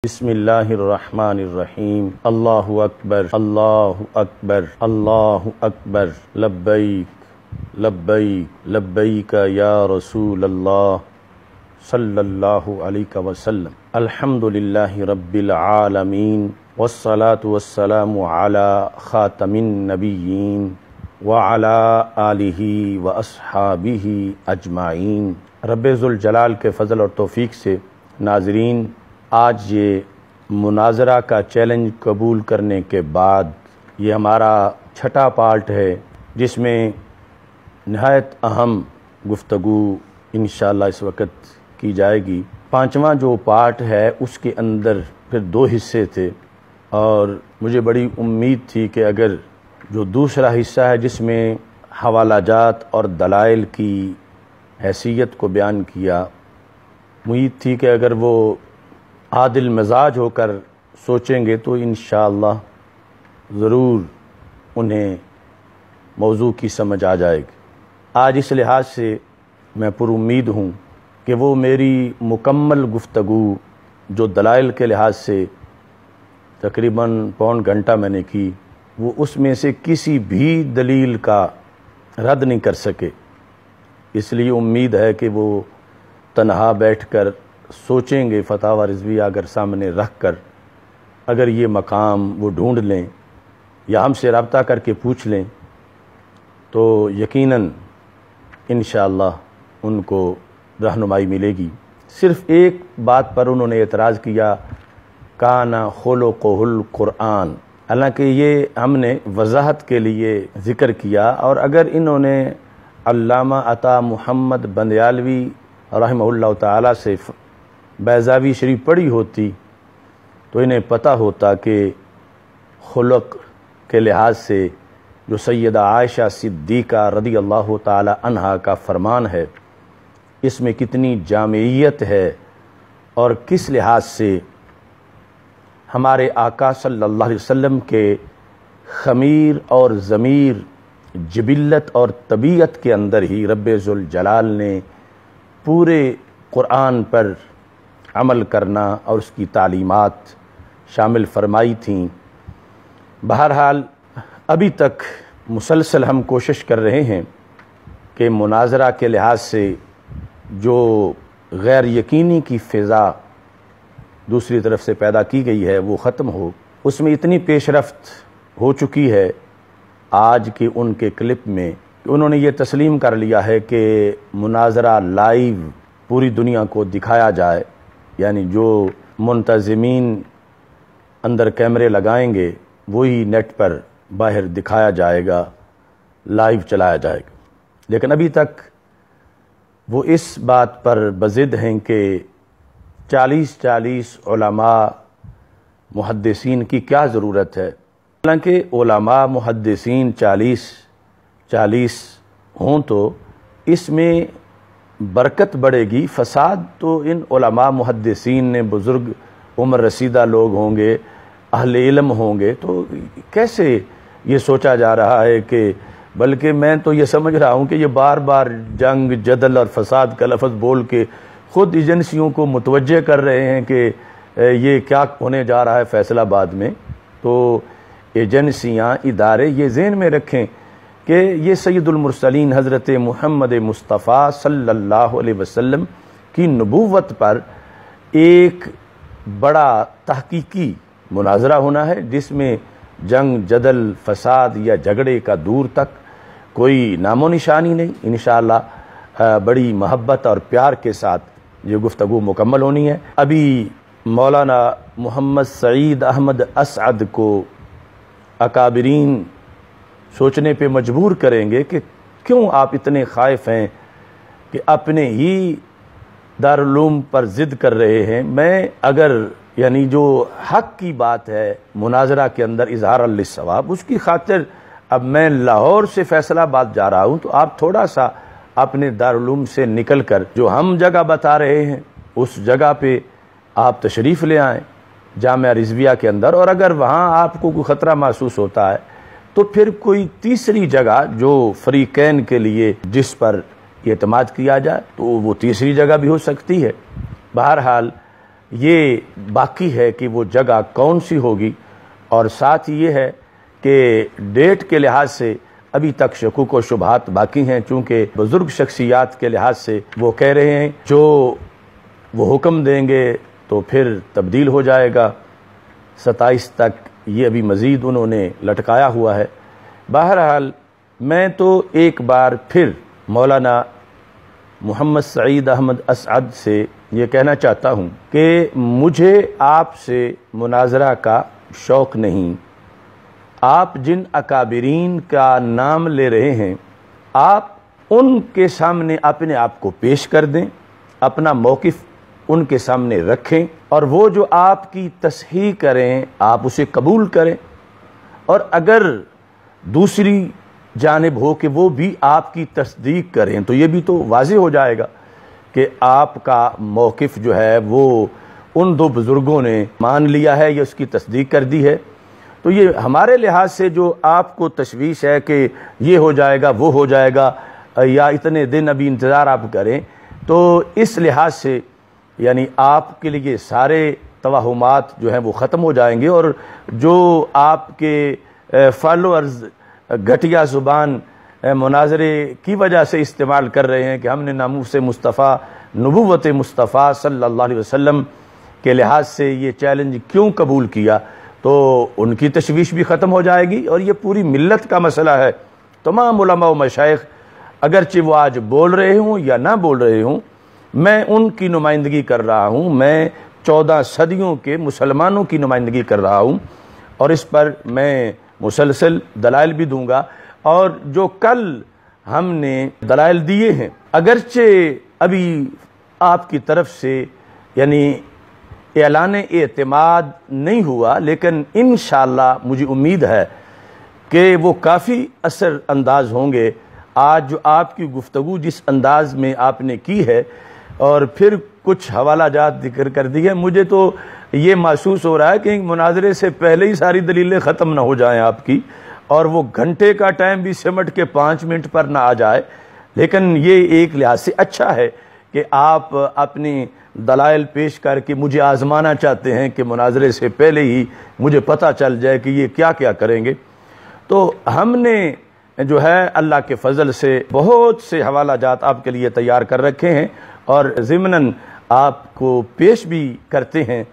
بسم اللہ الرحمن الرحیم۔ اللہ اکبر اللہ اکبر اللہ اکبر، لبیک لبیک لبیک یا رسول اللہ صلی اللہ علیہ وسلم۔ الحمدللہ رب العالمین، والصلاة والسلام علی خاتم النبیین وعلی آلہ واصحابہ اجمعین۔ رب ذوالجلال کے فضل اور توفیق سے ناظرین، آج یہ مناظرہ کا چیلنج قبول کرنے کے بعد یہ ہمارا چھٹا پارٹ ہے، جس میں نہایت اہم گفتگو انشاءاللہ اس وقت کی جائے گی۔ پانچواں جو پارٹ ہے اس کے اندر پھر دو حصے تھے، اور مجھے بڑی امید تھی کہ اگر جو دوسرا حصہ ہے جس میں حوالہ جات اور دلائل کی حیثیت کو بیان کیا، امید تھی کہ اگر وہ عادل مزاج ہو کر سوچیں گے تو انشاءاللہ ضرور انہیں موضوع کی سمجھ آ جائے گی۔ آج اس لحاظ سے میں پر امید ہوں کہ وہ میری مکمل گفتگو جو دلائل کے لحاظ سے تقریباً پون گھنٹہ میں نے کی، وہ اس میں سے کسی بھی دلیل کا رد نہیں کر سکے۔ اس لیے امید ہے کہ وہ تنہا بیٹھ کر سوچیں گے، فتاوی رضویہ اگر سامنے رکھ کر اگر یہ مقام وہ ڈھونڈ لیں یا ہم سے رابطہ کر کے پوچھ لیں تو یقیناً انشاءاللہ ان کو رہنمائی ملے گی۔ صرف ایک بات پر انہوں نے اعتراض کیا، کانا خلقہ القرآن، حالانکہ یہ ہم نے وضاحت کے لیے ذکر کیا، اور اگر انہوں نے علامہ عطا محمد بندیالوی رحمہ اللہ تعالی سے بیضاوی شریف پڑھی ہوتی تو انہیں پتہ ہوتا کہ خلق کے لحاظ سے جو سیدہ عائشہ صدیقہ رضی اللہ تعالی عنہا کا فرمان ہے، اس میں کتنی جامعیت ہے، اور کس لحاظ سے ہمارے آقا صلی اللہ علیہ وسلم کے خمیر اور ضمیر جبلت اور طبیعت کے اندر ہی رب ذوالجلال نے پورے قرآن پر عمل کرنا اور اس کی تعلیمات شامل فرمائی تھیں۔ بہرحال ابھی تک مسلسل ہم کوشش کر رہے ہیں کہ مناظرہ کے لحاظ سے جو غیر یقینی کی فضا دوسری طرف سے پیدا کی گئی ہے وہ ختم ہو۔ اس میں اتنی پیش رفت ہو چکی ہے آج کے ان کے کلپ میں کہ انہوں نے یہ تسلیم کر لیا ہے کہ مناظرہ لائیو پوری دنیا کو دکھایا جائے، یعنی جو منتظمین اندر کیمرے لگائیں گے وہی نیٹ پر باہر دکھایا جائے گا، لائیو چلایا جائے گا۔ لیکن ابھی تک وہ اس بات پر بضد ہیں کہ 40 علماء محدثین کی کیا ضرورت ہے۔ حالانکہ علماء محدثین 40 ہوں تو اس میں برکت بڑھے گی، فساد تو ان علماء محدثین نے بزرگ عمر رسیدہ لوگ ہوں گے، اہل علم ہوں گے، تو کیسے یہ سوچا جا رہا ہے کہ، بلکہ میں تو یہ سمجھ رہا ہوں کہ یہ بار بار جنگ جدل اور فساد کا لفظ بول کے خود ایجنسیوں کو متوجہ کر رہے ہیں کہ یہ کیا ہونے جا رہا ہے فیصل آباد میں۔ تو ایجنسیاں، ادارے یہ ذہن میں رکھیں کہ یہ سید المرسلین حضرت محمد مصطفیٰ صلی اللہ علیہ وسلم کی نبوت پر ایک بڑا تحقیقی مناظرہ ہونا ہے، جس میں جنگ جدل فساد یا جھگڑے کا دور تک کوئی نام و نشانی نہیں۔ انشاءاللہ بڑی محبت اور پیار کے ساتھ یہ گفتگو مکمل ہونی ہے۔ ابھی مولانا محمد سعید احمد اسعد کو اکابرین سوچنے پہ مجبور کریں گے کہ کیوں آپ اتنے خائف ہیں کہ اپنے ہی دارالعلوم پر ضد کر رہے ہیں۔ میں اگر یعنی جو حق کی بات ہے مناظرہ کے اندر اظہار للصواب، اس کی خاطر اب میں لاہور سے فیصل آباد جا رہا ہوں، تو آپ تھوڑا سا اپنے دارالعلوم سے نکل کر جو ہم جگہ بتا رہے ہیں اس جگہ پہ آپ تشریف لے آئیں جامعہ رضویہ کے اندر، اور اگر وہاں آپ کو کوئی خطرہ محسوس ہوتا ہے تو پھر کوئی تیسری جگہ جو فریقین کے لیے جس پر اعتماد کیا جائے تو وہ تیسری جگہ بھی ہو سکتی ہے۔ بہرحال یہ باقی ہے کہ وہ جگہ کون سی ہوگی، اور ساتھ یہ ہے کہ ڈیٹ کے لحاظ سے ابھی تک شکوک و شبہات باقی ہیں، چونکہ بزرگ شخصیات کے لحاظ سے وہ کہہ رہے ہیں جو وہ حکم دیں گے تو پھر تبدیل ہو جائے گا، 27 تک یہ ابھی مزید انہوں نے لٹکایا ہوا ہے۔ بہرحال میں تو ایک بار پھر مولانا محمد سعید احمد اسعد سے یہ کہنا چاہتا ہوں کہ مجھے آپ سے مناظرہ کا شوق نہیں۔ آپ جن اکابرین کا نام لے رہے ہیں، آپ ان کے سامنے اپنے آپ کو پیش کر دیں، اپنا موقف ان کے سامنے رکھیں، اور وہ جو آپ کی تصحیح کریں آپ اسے قبول کریں، اور اگر دوسری جانب ہو کہ وہ بھی آپ کی تصدیق کریں تو یہ بھی تو واضح ہو جائے گا کہ آپ کا موقف جو ہے وہ ان دو بزرگوں نے مان لیا ہے یا اس کی تصدیق کر دی ہے۔ تو یہ ہمارے لحاظ سے جو آپ کو تشویش ہے کہ یہ ہو جائے گا وہ ہو جائے گا یا اتنے دن ابھی انتظار آپ کریں، تو اس لحاظ سے یعنی آپ کے لیے سارے توہمات جو ہیں وہ ختم ہو جائیں گے، اور جو آپ کے فالوورز گھٹیا زبان مناظرے کی وجہ سے استعمال کر رہے ہیں کہ ہم نے ناموس مصطفیٰ، نبوت مصطفیٰ صلی اللہ علیہ وسلم کے لحاظ سے یہ چیلنج کیوں قبول کیا، تو ان کی تشویش بھی ختم ہو جائے گی، اور یہ پوری ملت کا مسئلہ ہے۔ تمام علماء و مشائخ اگرچہ وہ آج بول رہے ہوں یا نہ بول رہے ہوں، میں ان کی نمائندگی کر رہا ہوں، میں 14 صدیوں کے مسلمانوں کی نمائندگی کر رہا ہوں، اور اس پر میں مسلسل دلائل بھی دوں گا۔ اور جو کل ہم نے دلائل دیے ہیں، اگرچہ ابھی آپ کی طرف سے یعنی اعلان اعتماد نہیں ہوا، لیکن انشاءاللہ مجھے امید ہے کہ وہ کافی اثر انداز ہوں گے۔ آج جو آپ کی گفتگو جس انداز میں آپ نے کی ہے، اور پھر کچھ حوالہ جات ذکر کر دی ہے، مجھے تو یہ محسوس ہو رہا ہے کہ مناظرے سے پہلے ہی ساری دلیلیں ختم نہ ہو جائیں آپ کی، اور وہ گھنٹے کا ٹائم بھی سمٹ کے 5 منٹ پر نہ آ جائے۔ لیکن یہ ایک لحاظ سے اچھا ہے کہ آپ اپنی دلائل پیش کر کے مجھے آزمانا چاہتے ہیں کہ مناظرے سے پہلے ہی مجھے پتہ چل جائے کہ یہ کیا کیا کریں گے۔ تو ہم نے جو ہے اللہ کے فضل سے بہت سے حوالہ جات آپ کے لیے تیار کر رکھے ہیں، اور ضمناً آپ کو پیش بھی کرتے ہیں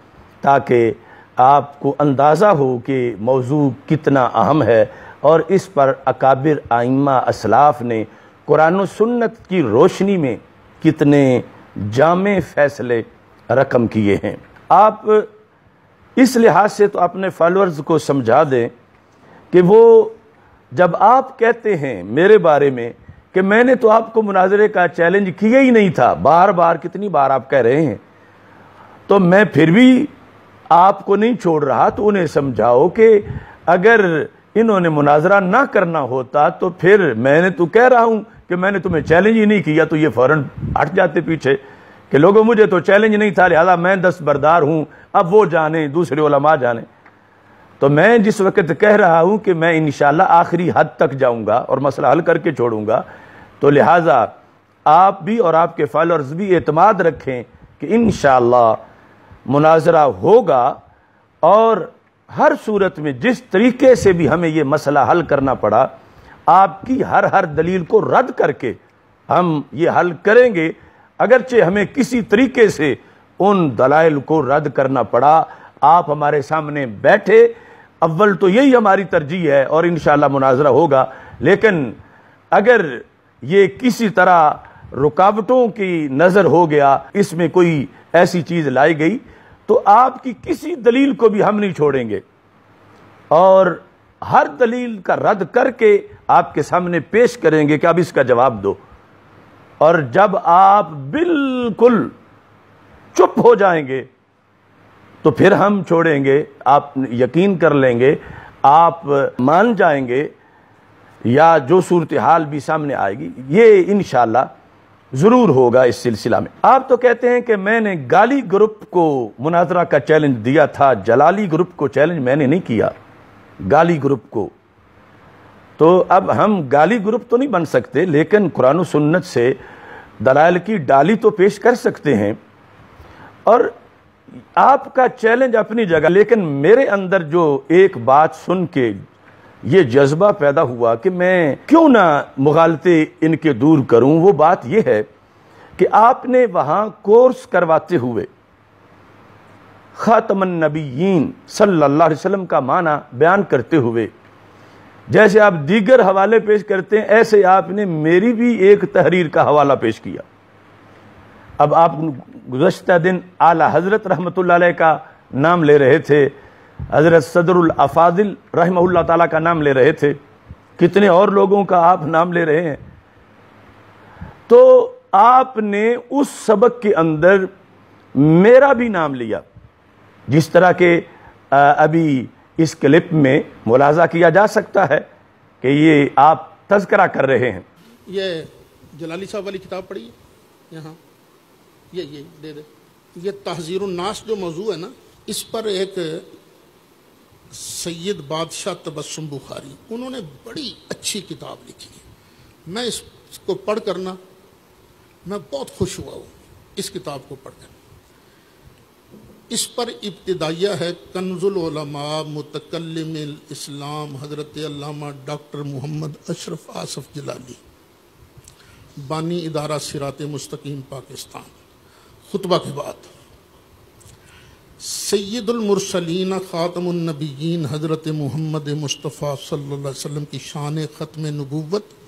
تاکہ آپ کو اندازہ ہو کہ موضوع کتنا اہم ہے، اور اس پر اکابر ائمہ اسلاف نے قرآن و سنت کی روشنی میں کتنے جامع فیصلے رقم کیے ہیں۔ آپ اس لحاظ سے تو اپنے فالورز کو سمجھا دیں کہ وہ جب آپ کہتے ہیں میرے بارے میں کہ میں نے تو آپ کو مناظرے کا چیلنج کیا ہی نہیں تھا، بار بار کتنی بار آپ کہہ رہے ہیں، تو میں پھر بھی آپ کو نہیں چھوڑ رہا، تو انہیں سمجھاؤ کہ اگر انہوں نے مناظرہ نہ کرنا ہوتا تو پھر میں نے تو کہہ رہا ہوں کہ میں نے تمہیں چیلنج ہی نہیں کیا، تو یہ فوراً ہٹ جاتے پیچھے کہ لوگوں مجھے تو چیلنج نہیں تھا لہذا میں دستبردار ہوں، اب وہ جانیں، دوسرے علماء جانیں۔ تو میں جس وقت کہہ رہا ہوں کہ میں انشاءاللہ آخری حد تک جاؤں گا اور مسئلہ حل کر کے چھوڑوں گا، تو لہٰذا آپ بھی اور آپ کے فالورز بھی اعتماد رکھیں کہ انشاءاللہ مناظرہ ہوگا، اور ہر صورت میں جس طریقے سے بھی ہمیں یہ مسئلہ حل کرنا پڑا، آپ کی ہر دلیل کو رد کر کے ہم یہ حل کریں گے، اگرچہ ہمیں کسی طریقے سے ان دلائل کو رد کرنا پڑا۔ آپ ہمارے سامنے بیٹھے، اول تو یہی ہماری ترجیح ہے، اور انشاءاللہ مناظرہ ہوگا، لیکن اگر یہ کسی طرح رکاوٹوں کی نظر ہو گیا، اس میں کوئی ایسی چیز لائی گئی، تو آپ کی کسی دلیل کو بھی ہم نہیں چھوڑیں گے، اور ہر دلیل کا رد کر کے آپ کے سامنے پیش کریں گے کہ اب اس کا جواب دو۔ اور جب آپ بالکل چپ ہو جائیں گے تو پھر ہم چھوڑیں گے، آپ یقین کر لیں گے، آپ مان جائیں گے، یا جو صورتحال بھی سامنے آئے گی یہ انشاءاللہ ضرور ہوگا اس سلسلہ میں۔ آپ تو کہتے ہیں کہ میں نے گالی گروپ کو مناظرہ کا چیلنج دیا تھا، جلالی گروپ کو چیلنج میں نے نہیں کیا، گالی گروپ کو۔ تو اب ہم گالی گروپ تو نہیں بن سکتے، لیکن قرآن و سنت سے دلائل کی ڈالی تو پیش کر سکتے ہیں۔ اور آپ کا چیلنج اپنی جگہ، لیکن میرے اندر جو ایک بات سن کے یہ جذبہ پیدا ہوا کہ میں کیوں نہ مغالطے ان کے دور کروں، وہ بات یہ ہے کہ آپ نے وہاں کورس کرواتے ہوئے خاتم النبیین صلی اللہ علیہ وسلم کا معنی بیان کرتے ہوئے جیسے آپ دیگر حوالے پیش کرتے ہیں، ایسے آپ نے میری بھی ایک تحریر کا حوالہ پیش کیا۔ اب آپ گزشتہ دن اعلیٰ حضرت رحمۃ اللہ علیہ کا نام لے رہے تھے، حضرت صدر الافاضل رحمہ اللہ تعالیٰ کا نام لے رہے تھے، کتنے اور لوگوں کا آپ نام لے رہے ہیں۔ تو آپ نے اس سبق کے اندر میرا بھی نام لیا، جس طرح کہ ابھی اس کلپ میں ملاحظہ کیا جا سکتا ہے کہ یہ آپ تذکرہ کر رہے ہیں۔ یہ جلالی صاحب والی کتاب پڑھی ہے یہاں، یہ دے دے، یہ تحذیر الناس جو موضوع ہے نا، اس پر ایک سید بادشاہ تبسم بخاری، انہوں نے بڑی اچھی کتاب لکھی ہے۔ میں اس کو پڑھ کر نا میں بہت خوش ہوا ہوں اس کتاب کو پڑھ کر۔ اس پر ابتدائیہ ہے کنز العلماء متکلم الاسلام حضرت علامہ ڈاکٹر محمد اشرف آصف جلالی، بانی ادارہ صراط مستقیم پاکستان۔ خطبہ کے بعد سید المرسلین خاتم النبیین حضرت محمد مصطفیٰ صلی اللہ علیہ وسلم کی شان ختم نبوت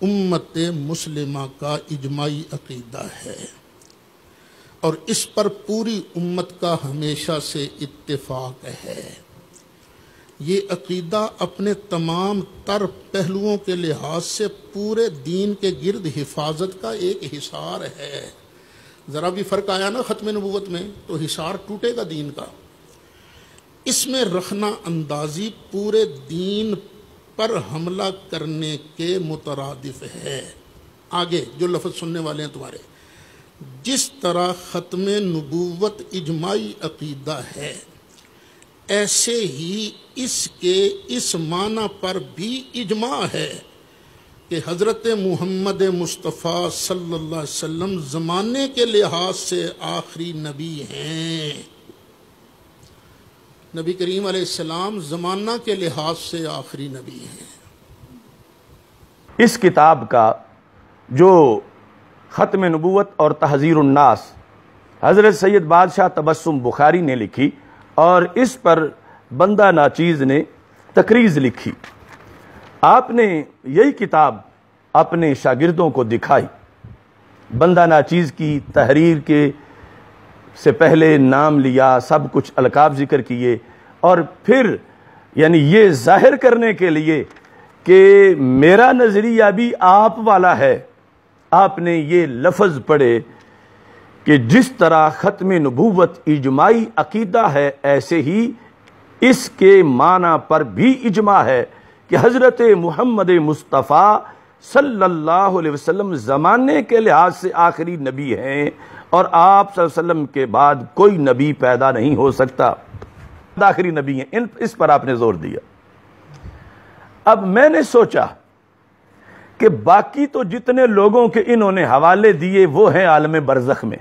امت مسلمہ کا اجماعی عقیدہ ہے، اور اس پر پوری امت کا ہمیشہ سے اتفاق ہے۔ یہ عقیدہ اپنے تمام تر پہلوؤں کے لحاظ سے پورے دین کے گرد حفاظت کا ایک حصار ہے۔ ذرا بھی فرق آیا نا ختم نبوت میں تو حصار ٹوٹے گا دین کا۔ اس میں رخنہ اندازی پورے دین پر حملہ کرنے کے مترادف ہے۔ آگے جو لفظ سننے والے ہیں تمہارے، جس طرح ختم نبوت اجماعی عقیدہ ہے، ایسے ہی اس کے اس معنی پر بھی اجماع ہے کہ حضرت محمد مصطفیٰ صلی اللہ علیہ وسلم زمانے کے لحاظ سے آخری نبی ہیں۔ نبی کریم علیہ السلام زمانہ کے لحاظ سے آخری نبی ہیں۔ اس کتاب کا جو ختم نبوت اور تحذیر الناس حضرت سید بادشاہ تبسم بخاری نے لکھی، اور اس پر بندہ ناچیز نے تقریض لکھی۔ آپ نے یہی کتاب اپنے شاگردوں کو دکھائی۔ بندہ ناچیز کی تحریر کے سے پہلے نام لیا، سب کچھ القاب ذکر کیے، اور پھر یعنی یہ ظاہر کرنے کے لیے کہ میرا نظریہ بھی آپ والا ہے، آپ نے یہ لفظ پڑھے کہ جس طرح ختم نبوت اجماعی عقیدہ ہے، ایسے ہی اس کے معنی پر بھی اجماع ہے کہ حضرت محمد مصطفیٰ صلی اللہ علیہ وسلم زمانے کے لحاظ سے آخری نبی ہیں، اور آپ صلی اللہ علیہ وسلم کے بعد کوئی نبی پیدا نہیں ہو سکتا، آخری نبی ہیں۔ اس پر آپ نے زور دیا۔ اب میں نے سوچا کہ باقی تو جتنے لوگوں کے انہوں نے حوالے دیے وہ ہیں عالم برزخ میں،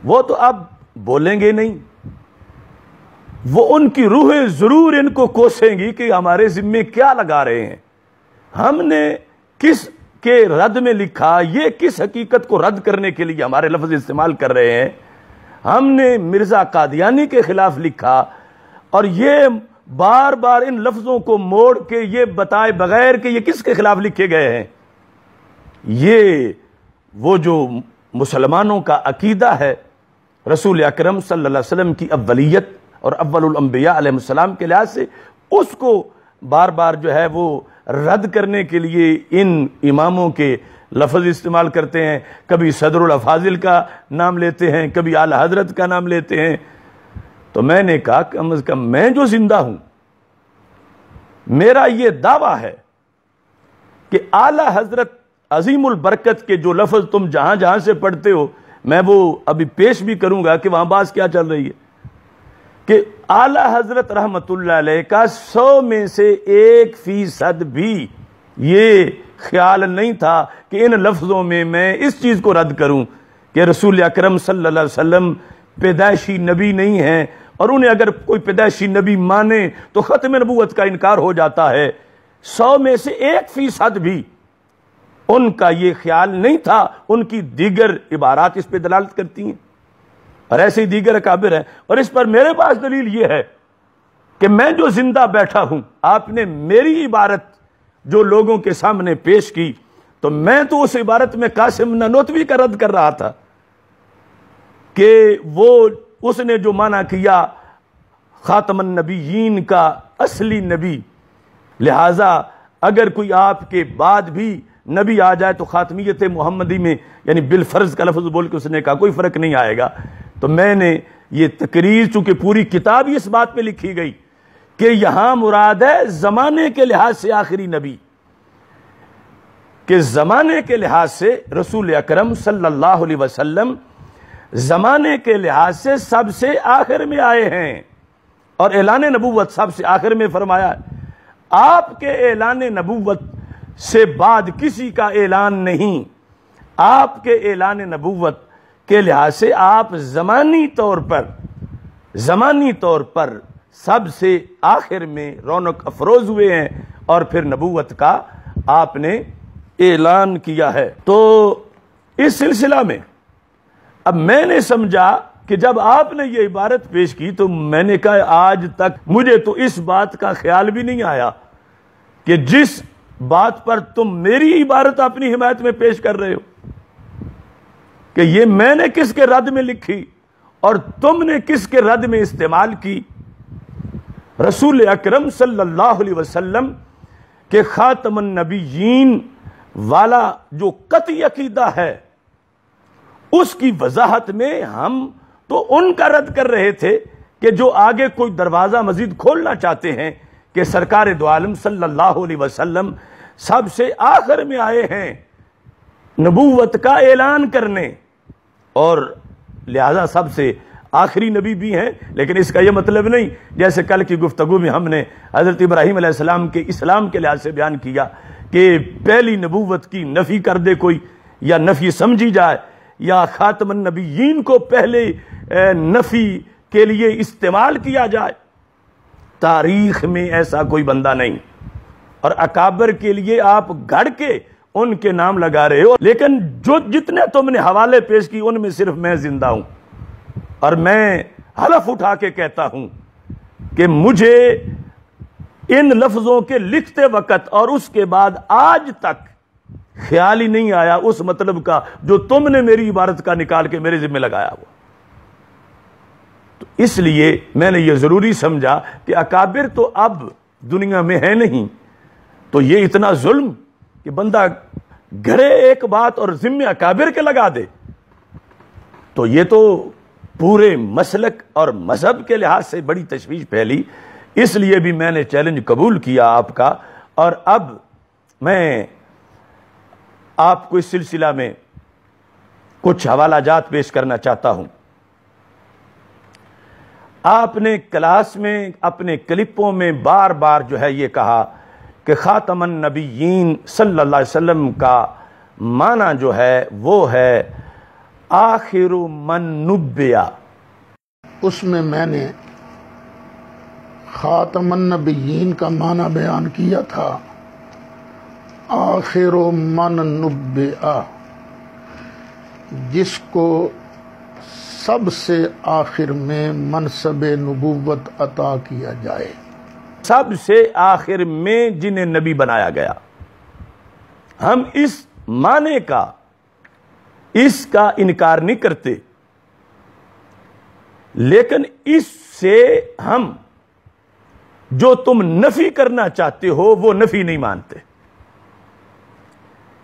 وہ تو اب بولیں گے نہیں، وہ ان کی روحیں ضرور ان کو کوسیں گی کہ ہمارے ذمے کیا لگا رہے ہیں، ہم نے کس کے رد میں لکھا، یہ کس حقیقت کو رد کرنے کے لیے ہمارے لفظ استعمال کر رہے ہیں، ہم نے مرزا قادیانی کے خلاف لکھا، اور یہ بار بار ان لفظوں کو موڑ کے یہ بتائے بغیر کہ یہ کس کے خلاف لکھے گئے ہیں، یہ وہ جو مسلمانوں کا عقیدہ ہے رسول اکرم صلی اللہ علیہ وسلم کی اولیت اور اول الانبیاء علیہ السلام کے لحاظ سے، اس کو بار بار جو ہے وہ رد کرنے کے لیے ان اماموں کے لفظ استعمال کرتے ہیں، کبھی صدر الافاضل کا نام لیتے ہیں، کبھی اعلی حضرت کا نام لیتے ہیں۔ تو میں نے کہا کم از کم میں جو زندہ ہوں، میرا یہ دعویٰ ہے کہ اعلی حضرت عظیم البرکت کے جو لفظ تم جہاں جہاں سے پڑھتے ہو، میں وہ ابھی پیش بھی کروں گا کہ وہاں بات کیا چل رہی ہے، کہ اعلی حضرت رحمت اللہ علیہ کا 100 میں سے 1% بھی یہ خیال نہیں تھا کہ ان لفظوں میں اس چیز کو رد کروں کہ رسول اکرم صلی اللہ علیہ وسلم پیدائشی نبی نہیں ہیں، اور انہیں اگر کوئی پیدائشی نبی مانے تو ختم نبوت کا انکار ہو جاتا ہے۔ 100 میں سے 1% بھی ان کا یہ خیال نہیں تھا۔ ان کی دیگر عبارات اس پہ دلالت کرتی ہیں، اور ایسے ہی دیگر اکابر ہیں۔ اور اس پر میرے پاس دلیل یہ ہے کہ میں جو زندہ بیٹھا ہوں، آپ نے میری عبارت جو لوگوں کے سامنے پیش کی، تو میں تو اس عبارت میں قاسم نانوتوی کا رد کر رہا تھا کہ وہ اس نے جو معنی کیا خاتم النبیین کا اصلی نبی، لہٰذا اگر کوئی آپ کے بعد بھی نبی آ جائے تو خاتمیت محمدی میں یعنی بالفرض کا لفظ بول کے اس نے کہا کوئی فرق نہیں آئے گا۔ تو میں نے یہ تقریر، چونکہ پوری کتاب اس بات پہ لکھی گئی کہ یہاں مراد ہے زمانے کے لحاظ سے آخری نبی، کہ زمانے کے لحاظ سے رسول اکرم صلی اللہ علیہ وسلم زمانے کے لحاظ سے سب سے آخر میں آئے ہیں، اور اعلان نبوت سب سے آخر میں فرمایا ہے۔ آپ کے اعلان نبوت سے بعد کسی کا اعلان نہیں۔ آپ کے اعلان نبوت کے لحاظ سے آپ زمانی طور پر سب سے آخر میں رونق افروز ہوئے ہیں، اور پھر نبوت کا آپ نے اعلان کیا ہے۔ تو اس سلسلہ میں اب میں نے سمجھا کہ جب آپ نے یہ عبارت پیش کی تو میں نے کہا آج تک مجھے تو اس بات کا خیال بھی نہیں آیا کہ جس بات پر تم میری عبارت اپنی حمایت میں پیش کر رہے ہو کہ یہ میں نے کس کے رد میں لکھی اور تم نے کس کے رد میں استعمال کی۔ رسول اکرم صلی اللہ علیہ وسلم کے خاتم النبیین والا جو قطعی عقیدہ ہے، اس کی وضاحت میں ہم تو ان کا رد کر رہے تھے کہ جو آگے کوئی دروازہ مزید کھولنا چاہتے ہیں کہ سرکار دو عالم صلی اللہ علیہ وسلم سب سے آخر میں آئے ہیں نبوت کا اعلان کرنے، اور لہذا سب سے آخری نبی بھی ہیں۔ لیکن اس کا یہ مطلب نہیں، جیسے کل کی گفتگو میں ہم نے حضرت ابراہیم علیہ السلام کے اسلام کے لحاظ سے بیان کیا کہ پہلی نبوت کی نفی کر دے کوئی، یا نفی سمجھی جائے، یا خاتم النبیین کو پہلے نفی کے لیے استعمال کیا جائے۔ تاریخ میں ایسا کوئی بندہ نہیں، اور اکابر کے لیے آپ گھڑ کے ان کے نام لگا رہے ہو، لیکن جو جتنے تم نے حوالے پیش کی ان میں صرف میں زندہ ہوں، اور میں حلف اٹھا کے کہتا ہوں کہ مجھے ان لفظوں کے لکھتے وقت اور اس کے بعد آج تک خیال ہی نہیں آیا اس مطلب کا جو تم نے میری عبارت کا نکال کے میرے ذمہ لگایا ہوا۔ تو اس لیے میں نے یہ ضروری سمجھا کہ اکابر تو اب دنیا میں ہے نہیں، تو یہ اتنا ظلم کہ بندہ گھڑے ایک بات اور ذمہ اکابر کے لگا دے، تو یہ تو پورے مسلک اور مذہب کے لحاظ سے بڑی تشویش پھیلی۔ اس لیے بھی میں نے چیلنج قبول کیا آپ کا، اور اب میں آپ کو اس سلسلہ میں کچھ حوالہ جات پیش کرنا چاہتا ہوں۔ آپ نے کلاس میں اپنے کلپوں میں بار بار جو ہے یہ کہا کہ خاتم النبیین صلی اللہ علیہ وسلم کا معنی جو ہے وہ ہے آخر من نبیا۔ اس میں نے خاتم النبیین کا معنی بیان کیا تھا آخر من نبیا، جس کو سب سے آخر میں منصب نبوت عطا کیا جائے، سب سے آخر میں جنہیں نبی بنایا گیا۔ ہم اس معنی کا اس کا انکار نہیں کرتے، لیکن اس سے ہم جو تم نفی کرنا چاہتے ہو وہ نفی نہیں مانتے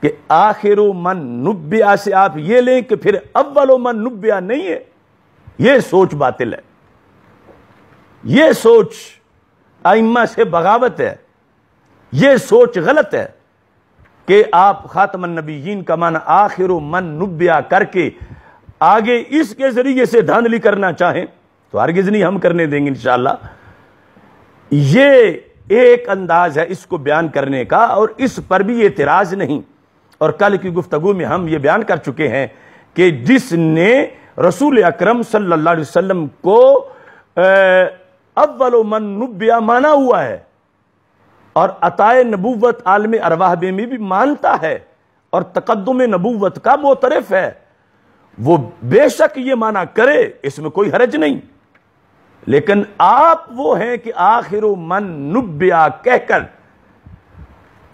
کہ آخر من نبیا سے آپ یہ لیں کہ پھر اول من نبیا نہیں ہے۔ یہ سوچ باطل ہے، یہ سوچ ائمہ سے بغاوت ہے، یہ سوچ غلط ہے کہ آپ خاتم النبیین کا معنی آخر من نبیا کر کے آگے اس کے ذریعے سے دھاندلی کرنا چاہیں تو ہرگز نہیں ہم کرنے دیں گے انشاءاللہ۔ یہ ایک انداز ہے اس کو بیان کرنے کا، اور اس پر بھی اعتراض نہیں، اور کل کی گفتگو میں ہم یہ بیان کر چکے ہیں کہ جس نے رسول اکرم صلی اللہ علیہ وسلم کو اول من نبیا مانا ہوا ہے، اور عطائے نبوت عالم ارواح میں بھی مانتا ہے اور تقدم نبوت کا معترف ہے، وہ بے شک یہ مانا کرے، اس میں کوئی حرج نہیں، لیکن آپ وہ ہیں کہ آخر من نبیا کہہ کر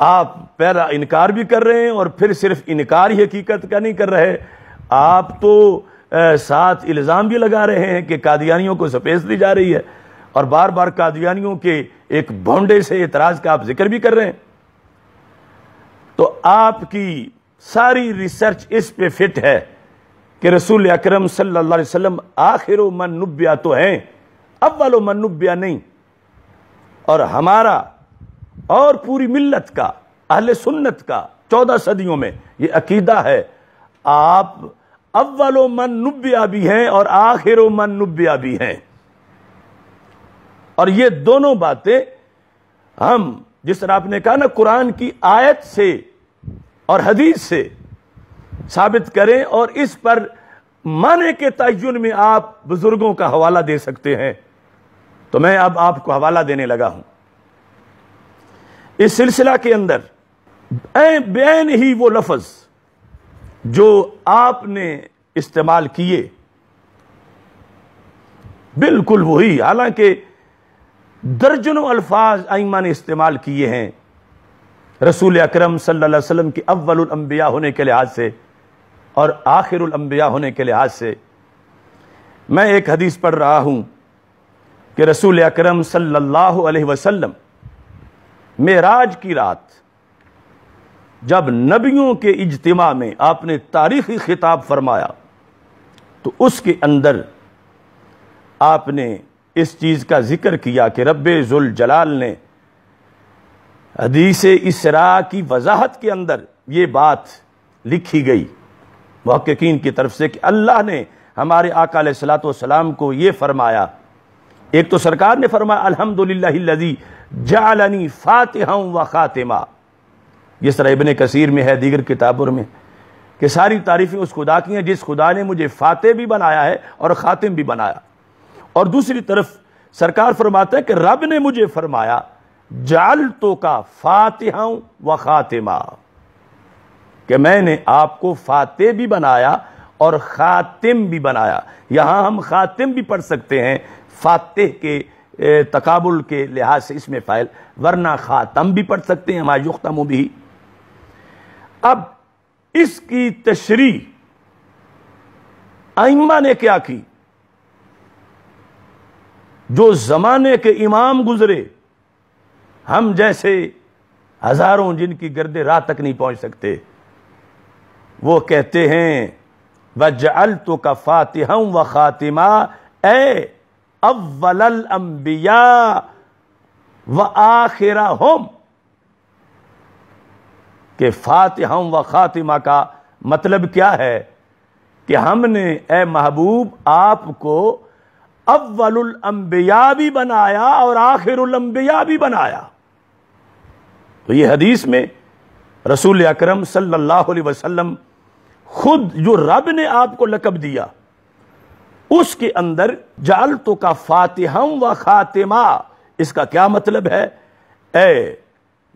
آپ پہلا انکار بھی کر رہے ہیں، اور پھر صرف انکار ہی حقیقت کا نہیں کر رہے، آپ تو ساتھ الزام بھی لگا رہے ہیں کہ قادیانیوں کو سپیس دی جا رہی ہے، اور بار بار قادیانیوں کے ایک بھونڈے سے اعتراض کا آپ ذکر بھی کر رہے ہیں۔ تو آپ کی ساری ریسرچ اس پہ فٹ ہے کہ رسول اکرم صلی اللہ علیہ وسلم آخر من نبیا تو ہیں، اول من نبیا نہیں، اور ہمارا اور پوری ملت کا، اہل سنت کا 14 صدیوں میں یہ عقیدہ ہے، آپ اول من نبیا بھی ہیں اور آخر من نبیا بھی ہیں، اور یہ دونوں باتیں ہم جس طرح آپ نے کہا نا قرآن کی آیت سے اور حدیث سے ثابت کریں، اور اس پر معنی کے تعین میں آپ بزرگوں کا حوالہ دے سکتے ہیں، تو میں اب آپ کو حوالہ دینے لگا ہوں۔ اس سلسلہ کے اندر بین ہی وہ لفظ جو آپ نے استعمال کیے بالکل وہی، حالانکہ درجنوں الفاظ ائمہ نے استعمال کیے ہیں رسول اکرم صلی اللہ علیہ وسلم کی اول الانبیاء ہونے کے لحاظ سے اور آخر الانبیاء ہونے کے لحاظ سے۔ میں ایک حدیث پڑھ رہا ہوں کہ رسول اکرم صلی اللہ علیہ وسلم معراج کی رات جب نبیوں کے اجتماع میں آپ نے تاریخی خطاب فرمایا، تو اس کے اندر آپ نے اس چیز کا ذکر کیا کہ رب ذوالجلال نے حدیث اسراء کی وضاحت کے اندر یہ بات لکھی گئی محققین کی طرف سے کہ اللہ نے ہمارے آقا علیہ الصلوۃ والسلام کو یہ فرمایا، ایک تو سرکار نے فرمایا الحمدللہ الذی جعلنی فاتحا و خاتمہ، جس طرح ابن کثیر میں ہے دیگر کتابوں میں کہ ساری تعریفیں اس خدا کی ہیں جس خدا نے مجھے فاتح بھی بنایا ہے اور خاتم بھی بنایا، اور دوسری طرف سرکار فرماتا ہے کہ رب نے مجھے فرمایا جعلتو کا فاتحا و خاتمہ، کہ میں نے آپ کو فاتح بھی بنایا اور خاتم بھی بنایا۔ یہاں ہم خاتم بھی پڑھ سکتے ہیں فاتح کے تقابل کے لحاظ سے اس میں فاعل، ورنہ خاتم بھی پڑھ سکتے ہیں ما یختم بھی۔ اب اس کی تشریح ائمہ نے کیا کی؟ جو زمانے کے امام گزرے، ہم جیسے ہزاروں جن کی گرد راہ تک نہیں پہنچ سکتے، وہ کہتے ہیں وَجَعَلْتُكَ فَاتِحًا وَخَاتِمًا اے اول الانبیاء وآخرہم، کہ فاتحا و خاتمہ کا مطلب کیا ہے کہ ہم نے اے محبوب آپ کو اول الانبیاء بھی بنایا اور آخر الانبیاء بھی بنایا۔ تو یہ حدیث میں رسول اکرم صلی اللہ علیہ وسلم خود جو رب نے آپ کو لقب دیا اس کے اندر جعلتو کا فاتحا و خاتمہ، اس کا کیا مطلب ہے؟ اے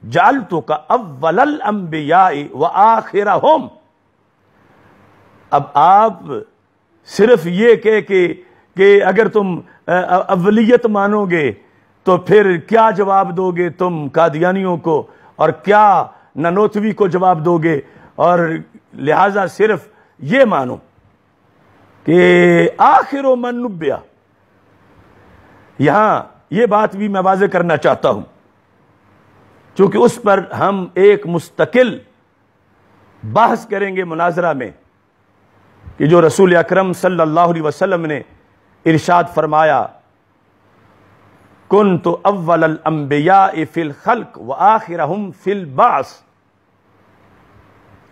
جعلتو کا اول الانبیاء و آخرہم۔ اب آپ صرف یہ کہ اگر تم اولیت مانو گے تو پھر کیا جواب دو گے تم قادیانیوں کو، اور کیا نانوتوی کو جواب دو گے، اور لہٰذا صرف یہ مانو کہ آخر من نبیا۔ یہاں یہ بات بھی میں واضح کرنا چاہتا ہوں، چونکہ اس پر ہم ایک مستقل بحث کریں گے مناظرہ میں، کہ جو رسول اکرم صلی اللہ علیہ وسلم نے ارشاد فرمایا کنت اول الانبیاء فی الخلق وآخرہم فی البعث،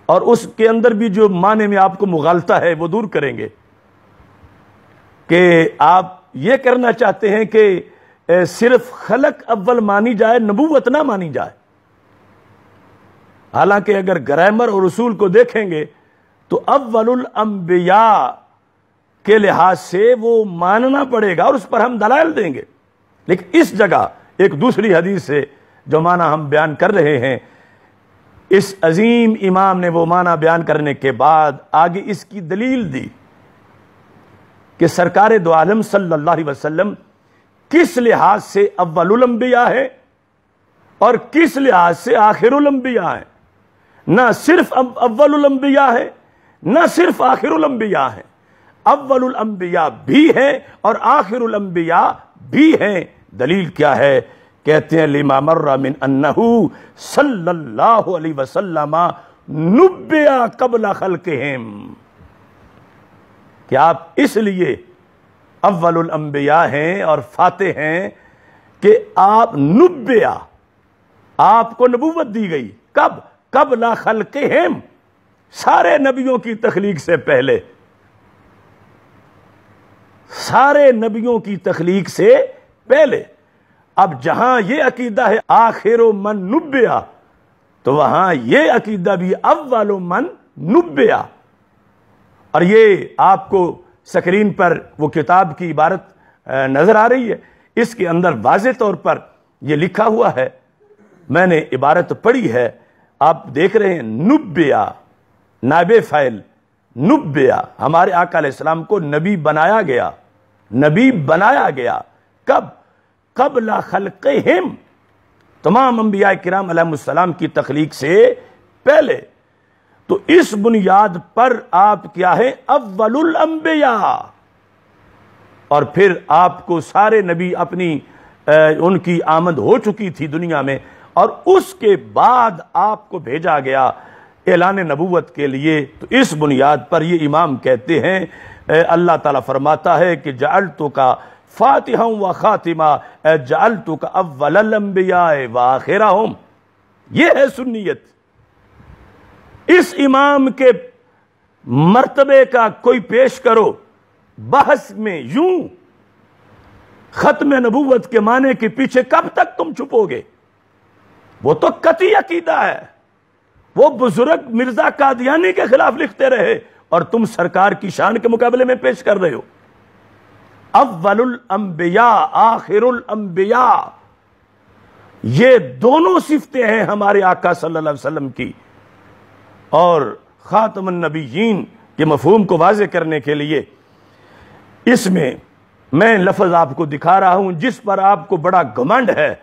اور اس کے اندر بھی جو معنی میں آپ کو مغالطہ ہے وہ دور کریں گے، کہ آپ یہ کرنا چاہتے ہیں کہ صرف خلق اول مانی جائے، نبوت نہ مانی جائے۔ حالانکہ اگر گرامر اور اصول کو دیکھیں گے تو اول الانبیاء کے لحاظ سے وہ ماننا پڑے گا اور اس پر ہم دلائل دیں گے. لیکن اس جگہ ایک دوسری حدیث سے جو معنی ہم بیان کر رہے ہیں، اس عظیم امام نے وہ معنی بیان کرنے کے بعد آگے اس کی دلیل دی کہ سرکار دو عالم صلی اللہ علیہ وسلم کس لحاظ سے اول الانبیاء ہے اور کس لحاظ سے آخر الانبیاء ہے. نہ صرف اول الانبیاء ہے، نہ صرف آخر الانبیاء ہے، اول الانبیاء بھی ہے اور آخر الانبیاء بھی ہیں. دلیل کیا ہے؟ کہتے ہیں لما مر من انہ صلی اللہ علیہ وسلم نبئ قبل خلقہم، کہ آپ اس لیے اول الانبیاء ہیں اور فاتح ہیں کہ آپ نبئ، آپ کو نبوت دی گئی. کب؟ قبل خلقہم، سارے نبیوں کی تخلیق سے پہلے، سارے نبیوں کی تخلیق سے پہلے. اب جہاں یہ عقیدہ ہے آخر من نبئ، تو وہاں یہ عقیدہ بھی اول من نبئ. اور یہ آپ کو سکرین پر وہ کتاب کی عبارت نظر آ رہی ہے، اس کے اندر واضح طور پر یہ لکھا ہوا ہے. میں نے عبارت پڑھی ہے، آپ دیکھ رہے ہیں نبئ، نائب فاعل نبئ. ہمارے آقا علیہ السلام کو نبی بنایا گیا، نبی بنایا گیا. کب؟ قبل خلقہم، تمام انبیاء کرام علیہ السلام کی تخلیق سے پہلے. تو اس بنیاد پر آپ کیا ہے؟ اول الانبیاء. اور پھر آپ کو سارے نبی اپنی ان کی آمد ہو چکی تھی دنیا میں، اور اس کے بعد آپ کو بھیجا گیا اعلان نبوت کے لیے. تو اس بنیاد پر یہ امام کہتے ہیں، اللہ تعالیٰ فرماتا ہے کہ جعلتک فاتحا و خاتمہ، جعلتک اول الانبیاء و آخرہم. یہ ہے سنیت. اس امام کے مرتبے کا کوئی پیش کرو بحث میں، یوں ختم نبوت کے معنی کے پیچھے کب تک تم چھپو گے؟ وہ تو قطعی عقیدہ ہے. وہ بزرگ مرزا قادیانی کے خلاف لکھتے رہے اور تم سرکار کی شان کے مقابلے میں پیش کر رہے ہو. اول الانبیاء آخر الانبیاء، یہ دونوں صفتیں ہیں ہمارے آقا صلی اللہ علیہ وسلم کی. اور خاتم النبیین کے مفہوم کو واضح کرنے کے لیے اس میں لفظ آپ کو دکھا رہا ہوں جس پر آپ کو بڑا گھمنڈ ہے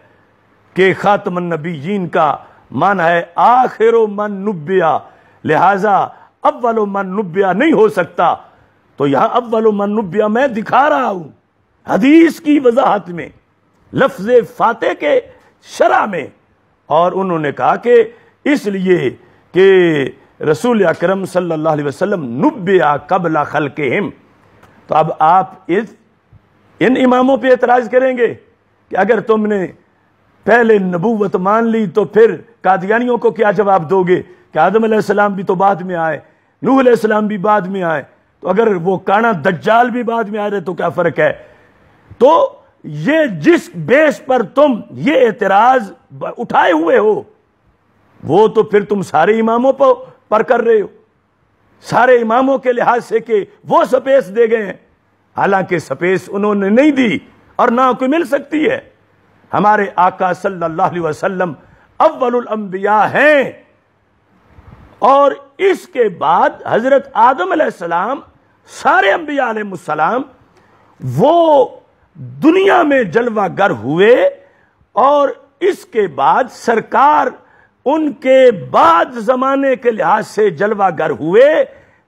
کہ خاتم النبیین کا معنی ہے آخر من نبئ، لہذا اول من نبئ نہیں ہو سکتا. تو یہاں اول من نبئ میں دکھا رہا ہوں حدیث کی وضاحت میں، لفظ فاتح کے شرح میں. اور انہوں نے کہا کہ اس لیے کہ رسول اکرم صلی اللہ علیہ وسلم نبئ قبل خلقہم. تو اب آپ ان اماموں پہ اعتراض کریں گے کہ اگر تم نے پہلے نبوت مان لی تو پھر قادیانیوں کو کیا جواب دو گے کہ آدم علیہ السلام بھی تو بعد میں آئے، نوح علیہ السلام بھی بعد میں آئے، تو اگر وہ کانا دجال بھی بعد میں آ رہے تو کیا فرق ہے؟ تو یہ جس بیس پر تم یہ اعتراض اٹھائے ہوئے ہو وہ تو پھر تم سارے اماموں پر کر رہے ہو، سارے اماموں کے لحاظ سے کہ وہ سپیس دے گئے ہیں، حالانکہ سپیس انہوں نے نہیں دی اور نہ کوئی مل سکتی ہے. ہمارے آقا صلی اللہ علیہ وسلم اول الانبیاء ہیں، اور اس کے بعد حضرت آدم علیہ السلام، سارے انبیاء علیہ السلام وہ دنیا میں جلوہ گر ہوئے، اور اس کے بعد سرکار ان کے بعد زمانے کے لحاظ سے جلوہ گر ہوئے،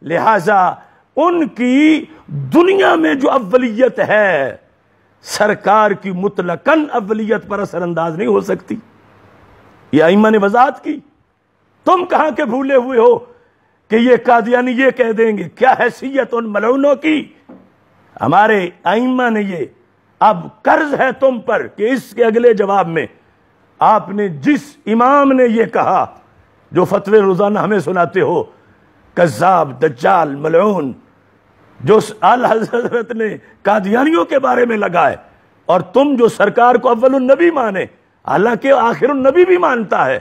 لہذا ان کی دنیا میں جو اولیت ہے سرکار کی مطلقاً اولیت پر اثر انداز نہیں ہو سکتی. یہ ائمہ نے وضاحت کی. تم کہاں کے بھولے ہوئے ہو کہ یہ قادیانی یہ کہہ دیں گے؟ کیا حیثیت ان ملعونوں کی؟ ہمارے ائمہ نے یہ، اب قرض ہے تم پر کہ اس کے اگلے جواب میں آپ نے جس امام نے یہ کہا جو فتوے روزانہ ہمیں سناتے ہو، کذاب، دجال، ملعون، جو اعلی حضرت نے قادیانیوں کے بارے میں لگائے، اور تم جو سرکار کو اول النبی مانے حالانکہ آخر النبی بھی مانتا ہے،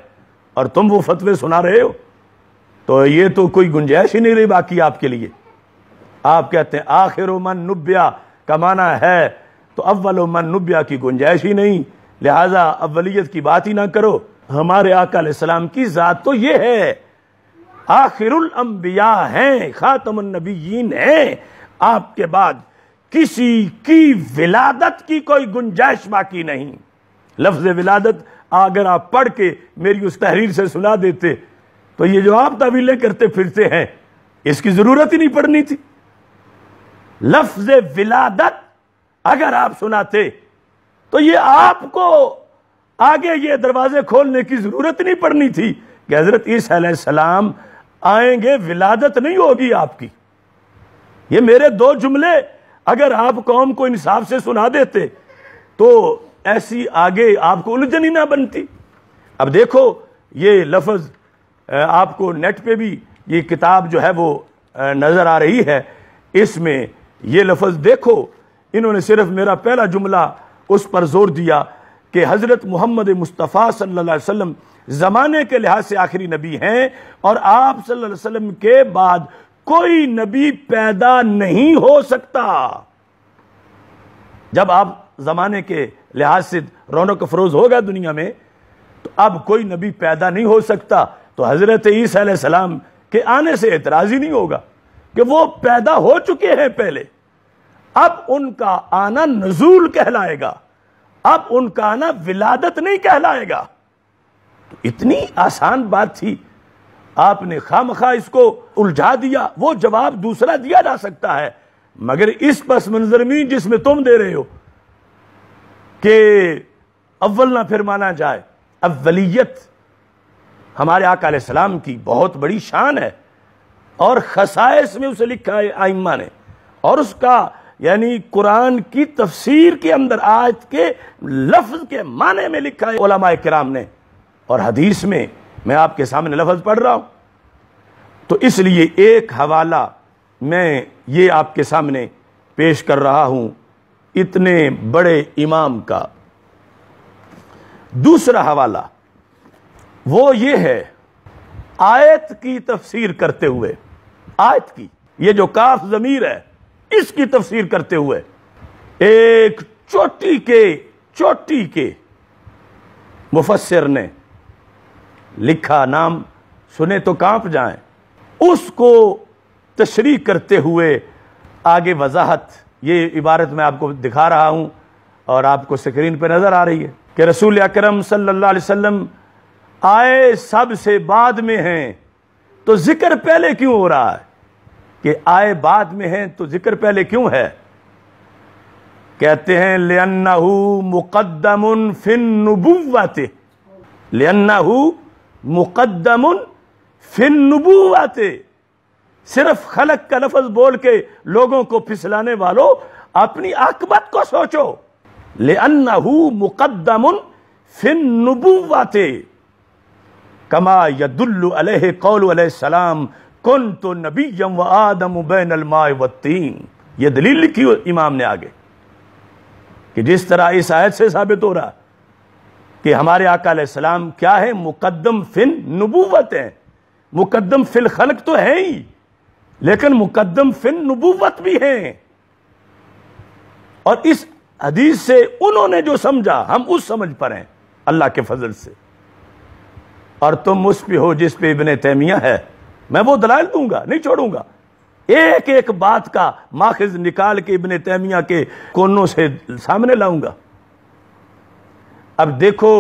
اور تم وہ فتوے سنا رہے ہو، تو یہ تو کوئی گنجائش ہی نہیں رہی باقی آپ کے لیے. آپ کہتے ہیں آخر من نبیا کا معنی ہے تو اول من نبیا کی گنجائش ہی نہیں، لہذا اولیت کی بات ہی نہ کرو۔ ہمارے آقا علیہ السلام کی ذات تو یہ ہے، آخر الانبیاء ہیں، خاتم النبیین ہیں، آپ کے بعد کسی کی ولادت کی کوئی گنجائش باقی نہیں۔ لفظ ولادت اگر آپ پڑھ کے میری اس تحریر سے سنا دیتے تو یہ جو آپ تعویلیں کرتے پھرتے ہیں اس کی ضرورت ہی نہیں پڑنی تھی۔ لفظ ولادت اگر آپ سناتے تو یہ آپ کو آگے یہ دروازے کھولنے کی ضرورت نہیں پڑنی تھی کہ حضرت عیسیٰ علیہ السلام آئیں گے، ولادت نہیں ہوگی آپ کی۔ یہ میرے دو جملے اگر آپ قوم کو انصاف سے سنا دیتے تو ایسی آگے آپ کو الجھن ہی نہ بنتی۔ اب دیکھو یہ لفظ آپ کو نیٹ پہ بھی یہ کتاب جو ہے وہ نظر آ رہی ہے، اس میں یہ لفظ دیکھو، انہوں نے صرف میرا پہلا جملہ اس پر زور دیا کہ حضرت محمد مصطفیٰ صلی اللہ علیہ وسلم زمانے کے لحاظ سے آخری نبی ہیں اور آپ صلی اللہ علیہ وسلم کے بعد کوئی نبی پیدا نہیں ہو سکتا۔ جب آپ زمانے کے لحاظ سے رونق افروز ہوگا دنیا میں تو اب کوئی نبی پیدا نہیں ہو سکتا، تو حضرت عیسیٰ علیہ السلام کے آنے سے اعتراض ہی نہیں ہوگا کہ وہ پیدا ہو چکے ہیں پہلے، اب ان کا آنا نزول کہلائے گا، اب ان کا آنا ولادت نہیں کہلائے گا۔ تو اتنی آسان بات تھی، آپ نے خامخواہ اس کو الجھا دیا۔ وہ جواب دوسرا دیا جا سکتا ہے، مگر اس پس منظر میں جس میں تم دے رہے ہو کہ اول نہ پھر مانا جائے، اولیت ہمارے آقا علیہ السلام کی بہت بڑی شان ہے اور خصائص میں اسے لکھا ہے ائمہ نے، اور اس کا یعنی قرآن کی تفسیر کے اندر آیت کے لفظ کے معنی میں لکھا ہے علماء کرام نے، اور حدیث میں میں آپ کے سامنے لفظ پڑھ رہا ہوں۔ تو اس لیے ایک حوالہ میں یہ آپ کے سامنے پیش کر رہا ہوں اتنے بڑے امام کا۔ دوسرا حوالہ وہ یہ ہے آیت کی تفسیر کرتے ہوئے، آیت کی یہ جو کاف ضمیر ہے اس کی تفسیر کرتے ہوئے ایک چوٹی کے مفسر نے لکھا، نام سنے تو کانپ جائیں، اس کو تشریح کرتے ہوئے آگے وضاحت، یہ عبارت میں آپ کو دکھا رہا ہوں اور آپ کو سکرین پہ نظر آ رہی ہے کہ رسول اکرم صلی اللہ علیہ وسلم آئے سب سے بعد میں ہیں تو ذکر پہلے کیوں ہو رہا ہے؟ کہ آئے بعد میں ہیں تو ذکر پہلے کیوں ہے؟ کہتے ہیں لِأَنَّهُ مُقَدَّمٌ فِي النُّبُوَّةِ، لِأَنَّهُ مُقَدَّمٌ فِي النُّبُوَّةِ۔ صرف خلق کا لفظ بول کے لوگوں کو پھسلانے والوں اپنی عاقبت کو سوچو۔ لِأَنَّهُ مُقَدَّمٌ فِي النُّبُوَّةِ كما يدل علیہ قول علیہ السلام کنت نبیا وآدم بین الماء والطین۔ یہ دلیل لکھی امام نے آگے کہ جس طرح اس آیت سے ثابت ہو رہا کہ ہمارے آقا علیہ السلام کیا ہے، مقدم فی النبوت ہیں، مقدم فی الخلق تو ہے ہی لیکن مقدم فی النبوت بھی ہیں۔ اور اس حدیث سے انہوں نے جو سمجھا ہم اس سمجھ پر ہیں اللہ کے فضل سے، اور تم اس پہ ہو جس پہ ابن تیمیہ ہے۔ میں وہ دلائل دوں گا، نہیں چھوڑوں گا، ایک ایک بات کا ماخذ نکال کے ابن تیمیہ کے کونوں سے سامنے لاؤں گا۔ اب دیکھو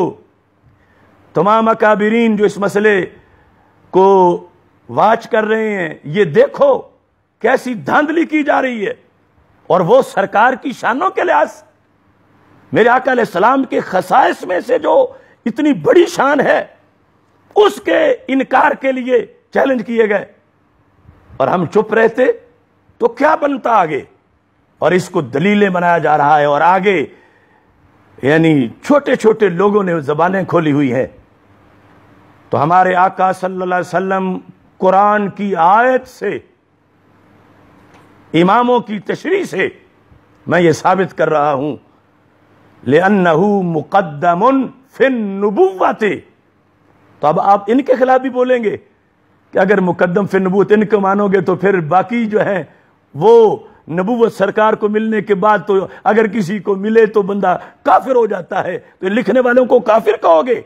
تمام اکابرین جو اس مسئلے کو واچ کر رہے ہیں، یہ دیکھو کیسی دھاندلی کی جا رہی ہے، اور وہ سرکار کی شانوں کے لحاظ میرے آقا علیہ السلام کے خصائص میں سے جو اتنی بڑی شان ہے اس کے انکار کے لیے چیلنج کیے گئے، اور ہم چپ رہتے تو کیا بنتا آگے؟ اور اس کو دلیلیں بنایا جا رہا ہے، اور آگے یعنی چھوٹے چھوٹے لوگوں نے زبانیں کھولی ہوئی ہیں۔ تو ہمارے آقا صلی اللہ علیہ وسلم قرآن کی آیت سے، اماموں کی تشریح سے میں یہ ثابت کر رہا ہوں لِأَنَّهُ مُقَدَّمٌ فِي النُّبُوَّةِ۔ تو اب آپ ان کے خلاف بھی بولیں گے کہ اگر مقدم فی النبوت ان کو مانو گے تو پھر باقی جو ہیں وہ نبوت سرکار کو ملنے کے بعد تو اگر کسی کو ملے تو بندہ کافر ہو جاتا ہے، تو لکھنے والوں کو کافر کہو گے؟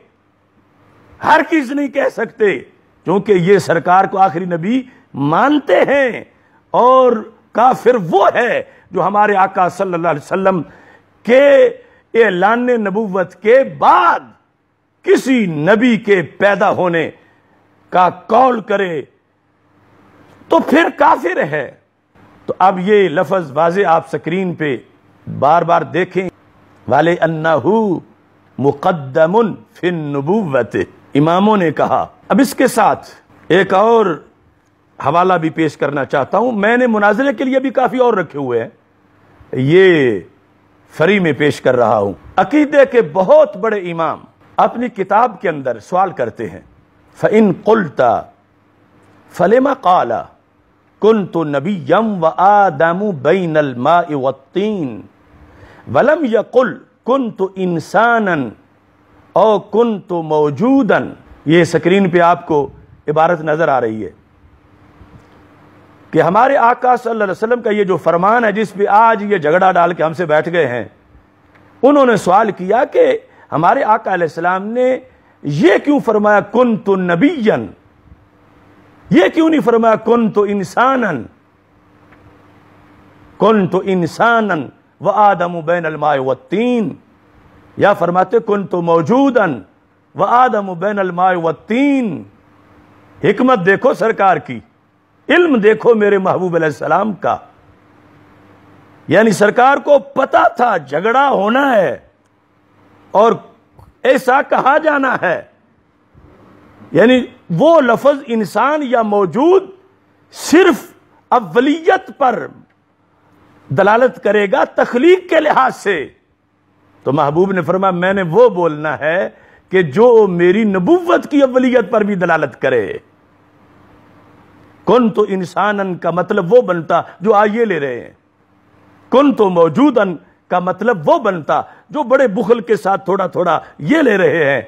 ہر کس نہیں کہہ سکتے، کیونکہ یہ سرکار کو آخری نبی مانتے ہیں، اور کافر وہ ہے جو ہمارے آقا صلی اللہ علیہ وسلم کے اعلان نبوت کے بعد کسی نبی کے پیدا ہونے کا قول کرے تو پھر کافر ہے۔ تو اب یہ لفظ واضح آپ سکرین پہ بار بار دیکھیں، وَلِأَنَّهُ مُقَدَّمٌ فِي النُّبُوَّةِ، اماموں نے کہا۔ اب اس کے ساتھ ایک اور حوالہ بھی پیش کرنا چاہتا ہوں، میں نے مناظرے کے لیے بھی کافی اور رکھے ہوئے ہیں، یہ فری میں پیش کر رہا ہوں۔ عقیدے کے بہت بڑے امام اپنی کتاب کے اندر سوال کرتے ہیں، فَإِن قُلْتَ فَلِمَ قَالَ كُنْتُ نَبِيًّا وَآدَمُ بَيْنَ الْمَاءِ وَالطِّينِ وَلَمْ يَقُلْ كُنْتُ إِنسَانًا او كُنْتُ مَوْجُودًا۔ یہ سکرین پہ آپ کو عبارت نظر آ رہی ہے کہ ہمارے آقا صلی اللہ علیہ وسلم کا یہ جو فرمان ہے جس پہ آج یہ جھگڑا ڈال کے ہم سے بیٹھ گئے ہیں، انہوں نے سوال کیا کہ ہمارے آقا علیہ السلام نے یہ کیوں فرمایا کنت نبیًا، یہ کیوں نہیں فرمایا کنت انسانا، کنت انسانا وآدم بین الماء والطین، یا فرماتے کنت موجودا وآدم بین الماء والطین۔ حکمت دیکھو سرکار کی، علم دیکھو میرے محبوب علیہ السلام کا، یعنی سرکار کو پتا تھا جھگڑا ہونا ہے اور ایسا کہا جانا ہے، یعنی وہ لفظ انسان یا موجود صرف اولیت پر دلالت کرے گا تخلیق کے لحاظ سے، تو محبوب نے فرمایا میں نے وہ بولنا ہے کہ جو میری نبوت کی اولیت پر بھی دلالت کرے۔ کنت انسانن کا مطلب وہ بنتا جو آئیے لے رہے ہیں، کنت موجودن کا مطلب وہ بنتا جو بڑے بخل کے ساتھ تھوڑا تھوڑا یہ لے رہے ہیں،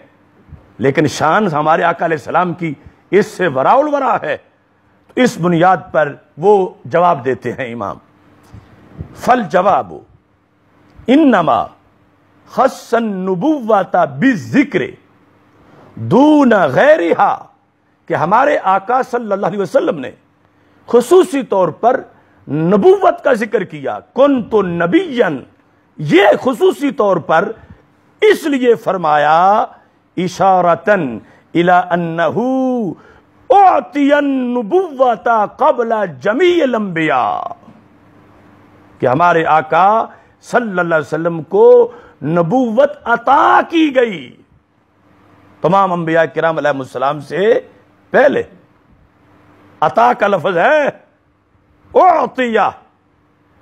لیکن شان ہمارے آقا علیہ السلام کی اس سے وراء الورا ہے، تو اس بنیاد پر وہ جواب دیتے ہیں امام، فالجواب انما خص النبوۃ بالذکر دون غیرہا، کہ ہمارے آقا صلی اللہ علیہ وسلم نے خصوصی طور پر نبوت کا ذکر کیا، کنت نبیًا، یہ خصوصی طور پر اس لیے فرمایا اشارتاً الی انہ اعطی النبوۃ قبل جمیع الانبیاء، کہ ہمارے آقا صلی اللہ علیہ وسلم کو نبوت عطا کی گئی تمام انبیاء کرام علیہ السلام سے پہلے۔ عطا کا لفظ ہے اعطیہ،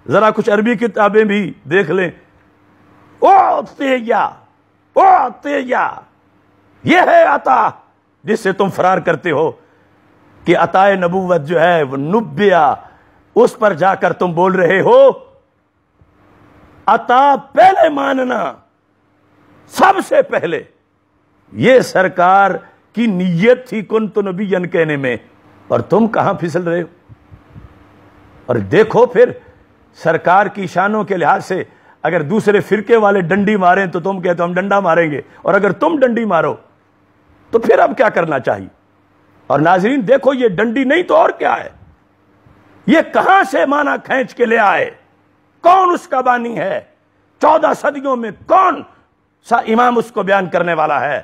ذرا کچھ عربی کتابیں بھی دیکھ لیں، اعطیہ اعطیہ، یہ ہے عطا جس سے تم فرار کرتے ہو کہ عطا نبوت جو ہے وہ نبیہ، اس پر جا کر تم بول رہے ہو۔ عطا پہلے ماننا سب سے پہلے، یہ سرکار کی نیت تھی کنت نبیًا کہنے میں، اور تم کہاں پھسل رہے ہو؟ اور دیکھو پھر سرکار کی شانوں کے لحاظ سے اگر دوسرے فرقے والے ڈنڈی ماریں تو تم کہتے ہم ڈنڈا ماریں گے، اور اگر تم ڈنڈی مارو تو پھر اب کیا کرنا چاہیے؟ اور ناظرین دیکھو یہ ڈنڈی نہیں تو اور کیا ہے، یہ کہاں سے معنی کھینچ کے لے آئے، کون اس کا بانی ہے، 14 صدیوں میں کون سا امام اس کو بیان کرنے والا ہے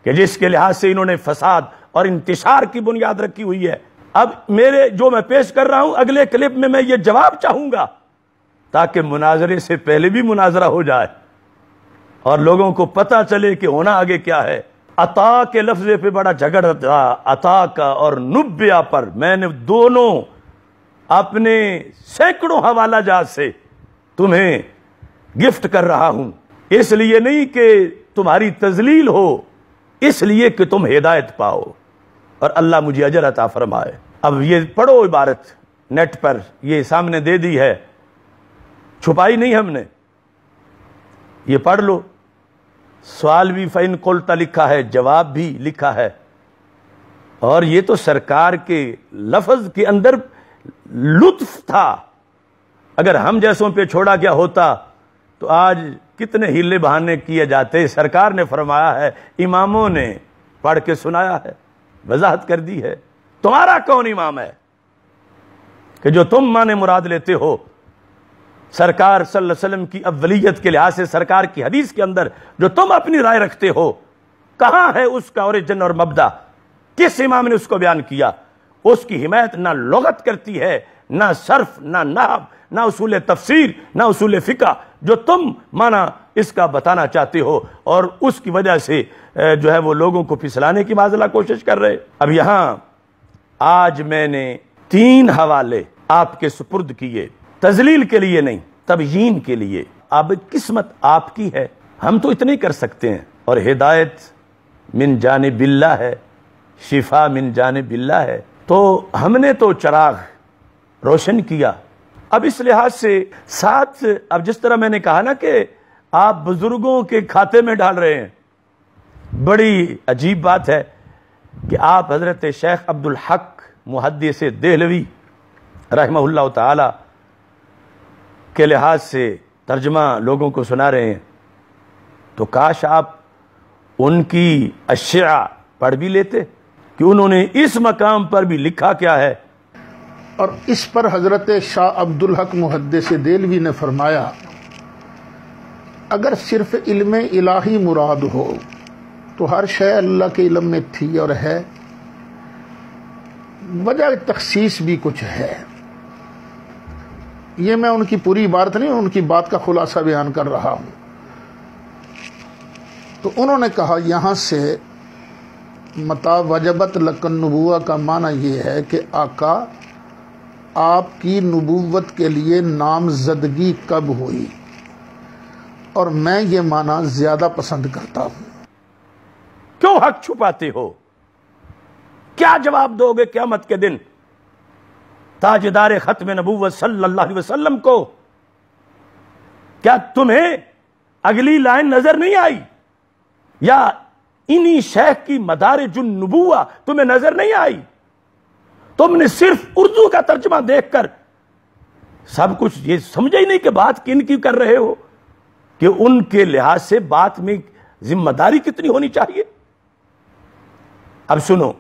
کہ جس کے لحاظ سے انہوں نے فساد اور انتشار کی بنیاد رکھی ہوئی ہے۔ اب میرے جو میں پیش کر رہا ہوں اگلے کلپ میں یہ جواب چاہوں گا تاکہ مناظرے سے پہلے بھی مناظرہ ہو جائے اور لوگوں کو پتہ چلے کہ ہونا آگے کیا ہے۔ عطا کے لفظ پہ بڑا جھگڑا تھا، عطا کا اور نبیہ پر میں نے دونوں اپنے سینکڑوں حوالہ جات سے تمہیں گفٹ کر رہا ہوں، اس لیے نہیں کہ تمہاری تذلیل ہو، اس لیے کہ تم ہدایت پاؤ اور اللہ مجھے اجر عطا فرمائے۔ اب یہ پڑھو عبارت نیٹ پر، یہ سامنے دے دی ہے، چھپائی نہیں ہم نے، یہ پڑھ لو، سوال بھی فَإِن قُلْتَ لکھا ہے، جواب بھی لکھا ہے، اور یہ تو سرکار کے لفظ کے اندر لطف تھا اگر ہم جیسوں پہ چھوڑا گیا ہوتا تو آج کتنے ہیلے بہانے کیے جاتے. سرکار نے فرمایا ہے, اماموں نے پڑھ کے سنایا ہے, وضاحت کر دی ہے. تمہارا کون امام ہے کہ جو تم معنی مراد لیتے ہو؟ سرکار صلی اللہ علیہ وسلم کی اولیت کے لحاظ سے سرکار کی حدیث کے اندر جو تم اپنی رائے رکھتے ہو, کہاں ہے اس کا اوریجن اور مبدا؟ کس امام نے اس کو بیان کیا؟ اس کی حمایت نہ لغت کرتی ہے, نہ صرف, نہ نحو, نہ اصول تفسیر, نہ اصول فقہ, جو تم معنی اس کا بتانا چاہتے ہو, اور اس کی وجہ سے جو ہے وہ لوگوں کو پھسلانے کی معاذ اللہ کوشش کر رہے. اب یہاں آج میں نے 3 حوالے آپ کے سپرد کیے, تذلیل کے لیے نہیں, تبیین کے لیے. اب قسمت آپ کی ہے, ہم تو اتنے کر سکتے ہیں, اور ہدایت من جانب اللہ ہے, شفا من جانب اللہ ہے. تو ہم نے تو چراغ روشن کیا. اب اس لحاظ سے ساتھ, اب جس طرح میں نے کہا نا کہ آپ بزرگوں کے کھاتے میں ڈال رہے ہیں, بڑی عجیب بات ہے کہ آپ حضرت شیخ عبدالحق محدث دہلوی رحمہ اللہ تعالی کے لحاظ سے ترجمہ لوگوں کو سنا رہے ہیں. تو کاش آپ ان کی اشعاء پڑھ بھی لیتے کہ انہوں نے اس مقام پر بھی لکھا کیا ہے. اور اس پر حضرت شاہ عبدالحق محدث دہلوی نے فرمایا, اگر صرف علم الہی مراد ہو تو ہر شے اللہ کے علم میں تھی اور ہے. وجہ تخصیص بھی کچھ ہے. یہ میں ان کی پوری عبارت نہیں, ان کی بات کا خلاصہ بیان کر رہا ہوں. تو انہوں نے کہا یہاں سے متا وجبت لکن نبوہ کا معنی یہ ہے کہ آقا آپ کی نبوت کے لیے نامزدگی کب ہوئی, اور میں یہ معنی زیادہ پسند کرتا ہوں. کیوں حق چھپاتے ہو؟ کیا جواب دو گے قیامت کے دن تاجدار ختم نبوت صلی اللہ علیہ وسلم کو؟ کیا تمہیں اگلی لائن نظر نہیں آئی؟ یا انہی شیخ کی مدارج النبوہ تمہیں نظر نہیں آئی؟ تم نے صرف اردو کا ترجمہ دیکھ کر سب کچھ یہ سمجھے ہی نہیں کہ بات کن کی کر رہے ہو, کہ ان کے لحاظ سے بات میں ذمہ داری کتنی ہونی چاہیے. اب سنو,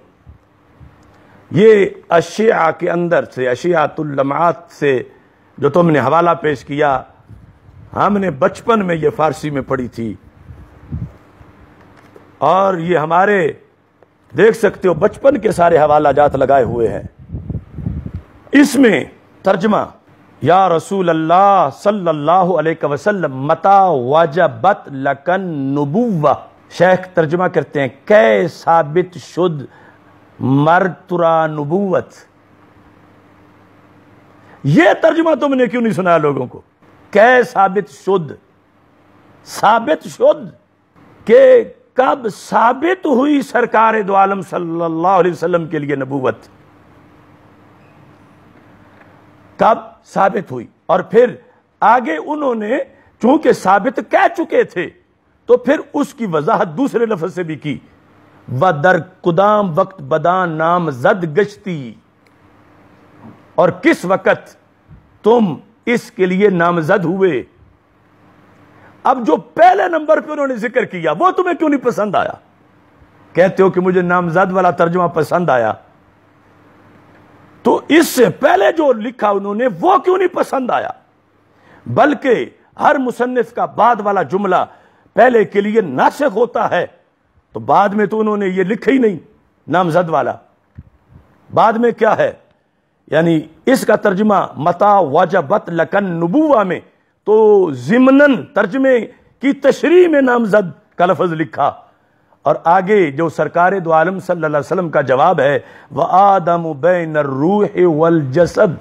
یہ اشیاء کے اندر سے, اشیاءۃ اللمعات سے جو تم نے حوالہ پیش کیا, ہم نے بچپن میں یہ فارسی میں پڑھی تھی, اور یہ ہمارے دیکھ سکتے ہو بچپن کے سارے حوالہ جات لگائے ہوئے ہیں. اس میں ترجمہ یا رسول اللہ صلی اللہ علیہ وسلم متا وجبت لکن نبوہ, شیخ ترجمہ کرتے ہیں کہ ثابت شد مرترا نبوت. یہ ترجمہ تم نے کیوں نہیں سنایا لوگوں کو؟ کہ ثابت شد, ثابت شد کہ کب ثابت ہوئی سرکار دو عالم صلی اللہ علیہ وسلم کے لیے نبوت, کب ثابت ہوئی. اور پھر آگے انہوں نے چونکہ ثابت کہہ چکے تھے تو پھر اس کی وضاحت دوسرے لفظ سے بھی کی, و در کدام وقت بدان نام زد گشتی, اور کس وقت تم اس کے لیے نامزد ہوئے. اب جو پہلے نمبر پہ انہوں نے ذکر کیا وہ تمہیں کیوں نہیں پسند آیا؟ کہتے ہو کہ مجھے نامزد والا ترجمہ پسند آیا, تو اس سے پہلے جو لکھا انہوں نے وہ کیوں نہیں پسند آیا؟ بلکہ ہر مصنف کا بعد والا جملہ پہلے کے لیے ناسخ ہوتا ہے, تو بعد میں تو انہوں نے یہ لکھا ہی نہیں نامزد والا. بعد میں کیا ہے, یعنی اس کا ترجمہ متا وجبت لکن نبوہ میں تو ضمناً ترجمے کی تشریح میں نامزد کا لفظ لکھا, اور آگے جو سرکار دو عالم صلی اللہ علیہ وسلم کا جواب ہے وَآدَمُ بَيْنَ الرُّوحِ وَالْجَسَدِ,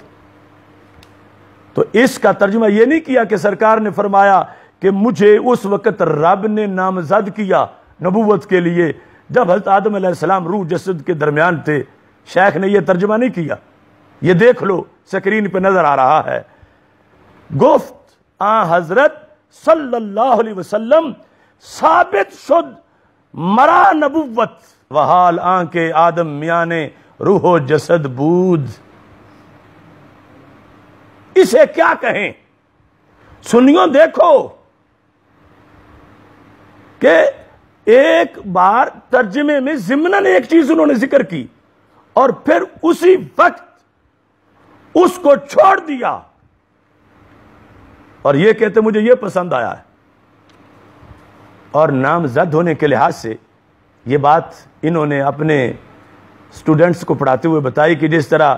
تو اس کا ترجمہ یہ نہیں کیا کہ سرکار نے فرمایا کہ مجھے اس وقت رب نے نامزد کیا نبوت کے لیے جب حضرت آدم علیہ السلام روح جسد کے درمیان تھے. شیخ نے یہ ترجمہ نہیں کیا, یہ دیکھ لو سکرین پہ نظر آ رہا ہے. گفت حضرت صلی اللہ علیہ وسلم ثابت شد مرا نبوت وحال کے آدم میانے روح و جسد بود. اسے کیا کہیں؟ سنیوں دیکھو کہ ایک بار ترجمے میں ضمناً ایک چیز انہوں نے ذکر کی اور پھر اسی وقت اس کو چھوڑ دیا اور یہ کہتے مجھے یہ پسند آیا ہے. اور نامزد ہونے کے لحاظ سے یہ بات انہوں نے اپنے اسٹوڈنٹس کو پڑھاتے ہوئے بتائی کہ جس طرح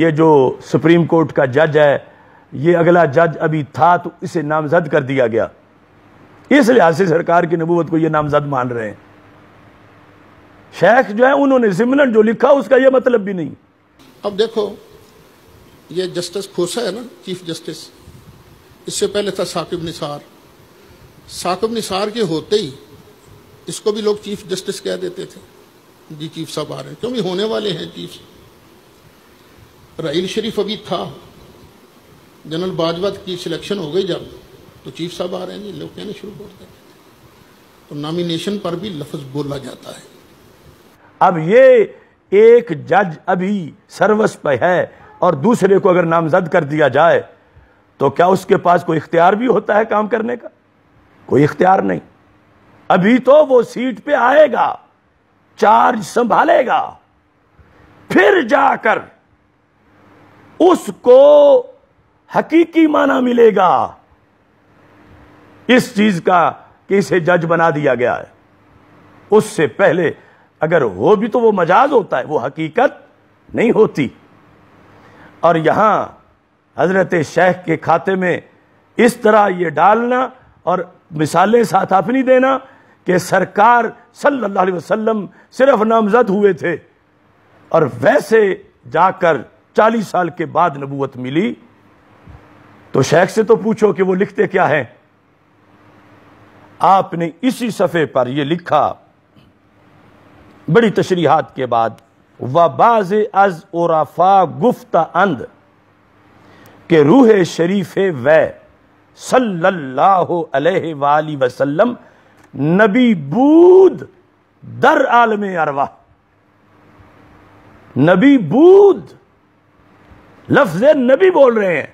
یہ جو سپریم کورٹ کا جج ہے یہ اگلا جج ابھی تھا تو اسے نامزد کر دیا گیا، اس لحاظ سے سرکار کی نبوت کو یہ نامزد مان رہے ہیں. شیخ جو ہے انہوں نے ضمناً جو لکھا اس کا یہ مطلب بھی نہیں. اب دیکھو یہ جسٹس کھوسا ہے نا، چیف جسٹس، اس سے پہلے تھا ثاقب نثار. ثاقب نثار کے ہوتے ہی اس کو بھی لوگ چیف جسٹس کہہ دیتے تھے. جی چیف صاحب آ رہے ہیں، کیوں بھی ہونے والے ہیں چیف. رحیل شریف ابھی تھا، جنرل باجوہ کی سلیکشن ہو گئی جب تو چیف صاحب آ رہے ہیں، لوگ کہنے شروع کر دیتے تھے. تو نامینیشن پر بھی لفظ بولا جاتا ہے. اب یہ ایک جج ابھی سروس پہ ہے اور دوسرے کو اگر نامزد کر دیا جائے تو کیا اس کے پاس کوئی اختیار بھی ہوتا ہے کام کرنے کا؟ کوئی اختیار نہیں. ابھی تو وہ سیٹ پہ آئے گا، چارج سنبھالے گا، پھر جا کر اس کو حقیقی معنی ملے گا اس چیز کا کہ اسے جج بنا دیا گیا ہے. اس سے پہلے اگر ہو بھی تو وہ مجاز ہوتا ہے، وہ حقیقت نہیں ہوتی. اور یہاں حضرت شیخ کے کھاتے میں اس طرح یہ ڈالنا اور مثالیں ساتھ اپنی دینا کہ سرکار صلی اللہ علیہ وسلم صرف نامزد ہوئے تھے اور ویسے جا کر 40 سال کے بعد نبوت ملی. تو شیخ سے تو پوچھو کہ وہ لکھتے کیا ہیں. آپ نے اسی صفحے پر یہ لکھا بڑی تشریحات کے بعد، وَبَعْضِ از عرفا گفتہ اند کہ روح شریف وے صلی اللہ علیہ وآلہ وسلم نبی بود در عالم ارواح. نبی بود، لفظ نبی بول رہے ہیں،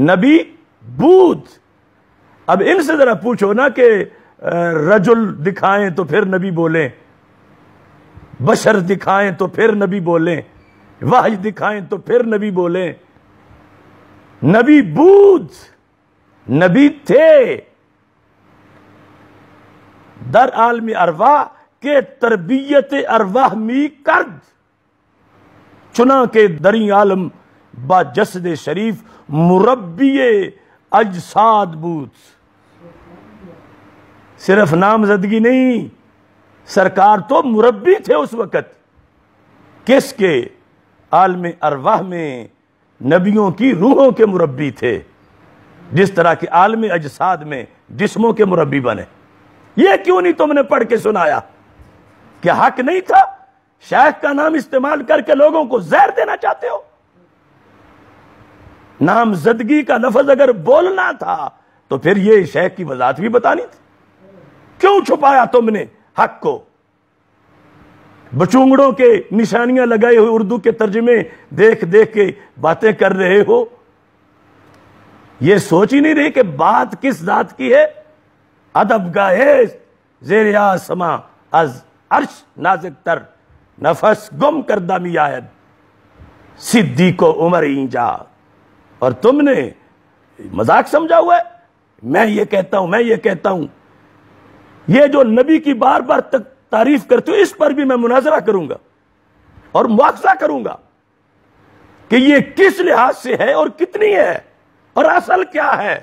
نبی بود. اب ان سے ذرا پوچھو نا کہ رجل دکھائیں تو پھر نبی بولیں، بشر دکھائیں تو پھر نبی بولیں، وحی دکھائیں تو پھر نبی بولیں. نبی بود، نبی تھے در عالم ارواح کے تربیت ارواح می کرد، چنا کے دری عالم با جسد شریف مربی اجساد بود. صرف نامزدگی نہیں، سرکار تو مربی تھے اس وقت. کس کے؟ عالم ارواح میں نبیوں کی روحوں کے مربی تھے، جس طرح کہ عالم اجساد میں جسموں کے مربی بنے. یہ کیوں نہیں تم نے پڑھ کے سنایا؟ کیا حق نہیں تھا؟ شیخ کا نام استعمال کر کے لوگوں کو زہر دینا چاہتے ہو؟ نامزدگی کا لفظ اگر بولنا تھا تو پھر یہ شیخ کی وضاحت بھی بتانی تھی. کیوں چھپایا تم نے حق کو؟ بچونگڑوں کے نشانیاں لگائے ہوئے اردو کے ترجمے دیکھ دیکھ کے باتیں کر رہے ہو. یہ سوچ ہی نہیں رہی کہ بات کس ذات کی ہے. ادب گاہے زیر آسماں از عرش نازک تر، نفس گم کردہ می آید صدیق و عمر اینجا. اور تم نے مذاق سمجھا ہوا ہے، میں یہ کہتا ہوں، میں یہ کہتا ہوں. یہ جو نبی کی بار بار تعریف کرتے ہو، اس پر بھی میں مناظرہ کروں گا اور مواخذہ کروں گا کہ یہ کس لحاظ سے ہے اور کتنی ہے اور اصل کیا ہے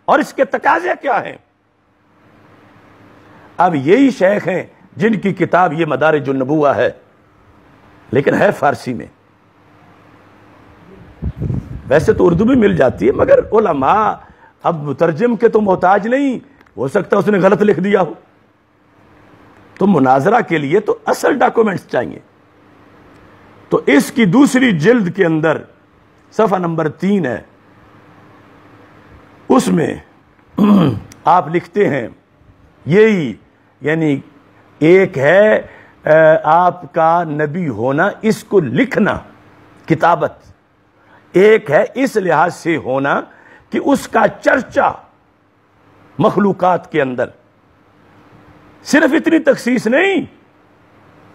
اور اس کے تقاضے کیا ہیں. اب یہی شیخ ہیں جن کی کتاب یہ مدارج النبوہ ہے، لیکن ہے فارسی میں. ویسے تو اردو بھی مل جاتی ہے، مگر علماء اب مترجم کے تو محتاج نہیں، ہو سکتا ہے اس نے غلط لکھ دیا ہو. تو مناظرہ کے لیے تو اصل ڈاکومنٹس چاہیے. تو اس کی دوسری جلد کے اندر صفحہ نمبر 3 ہے، اس میں آپ لکھتے ہیں یہی، یعنی ایک ہے آپ کا نبی ہونا، اس کو لکھنا، کتابت. ایک ہے اس لحاظ سے ہونا کہ اس کا چرچا مخلوقات کے اندر، صرف اتنی تخصیص نہیں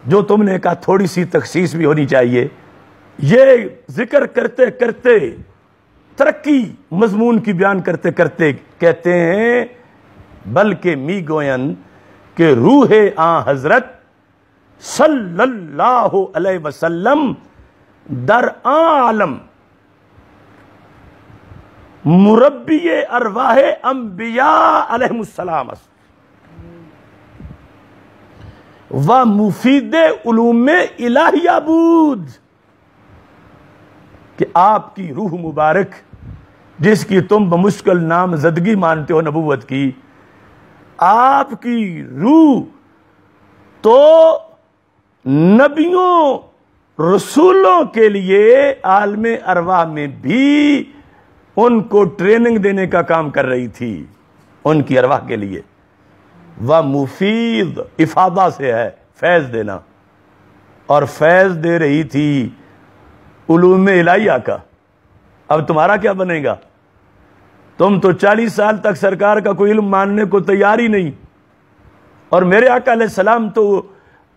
جو تم نے کہا، تھوڑی سی تخصیص بھی ہونی چاہیے. یہ ذکر کرتے کرتے ترقی مضمون کی بیان کرتے کرتے کہتے ہیں بلکہ می گوین کہ روح آن حضرت صلی اللہ علیہ وسلم در آن عالم مربی ارواح انبیاء علیہ السلام و مفید علوم الہیہ بود، کہ آپ کی روح مبارک جس کی تم بمشکل نامزدگی مانتے ہو نبوت کی، آپ کی روح تو نبیوں رسولوں کے لیے عالم ارواح میں بھی ان کو ٹریننگ دینے کا کام کر رہی تھی، ان کی ارواح کے لیے. وہ مفید افادہ سے ہے فیض دینا، اور فیض دے رہی تھی علوم الہیہ کا. اب تمہارا کیا بنے گا؟ تم تو 40 سال تک سرکار کا کوئی علم ماننے کو تیار ہی نہیں، اور میرے آقا علیہ السلام تو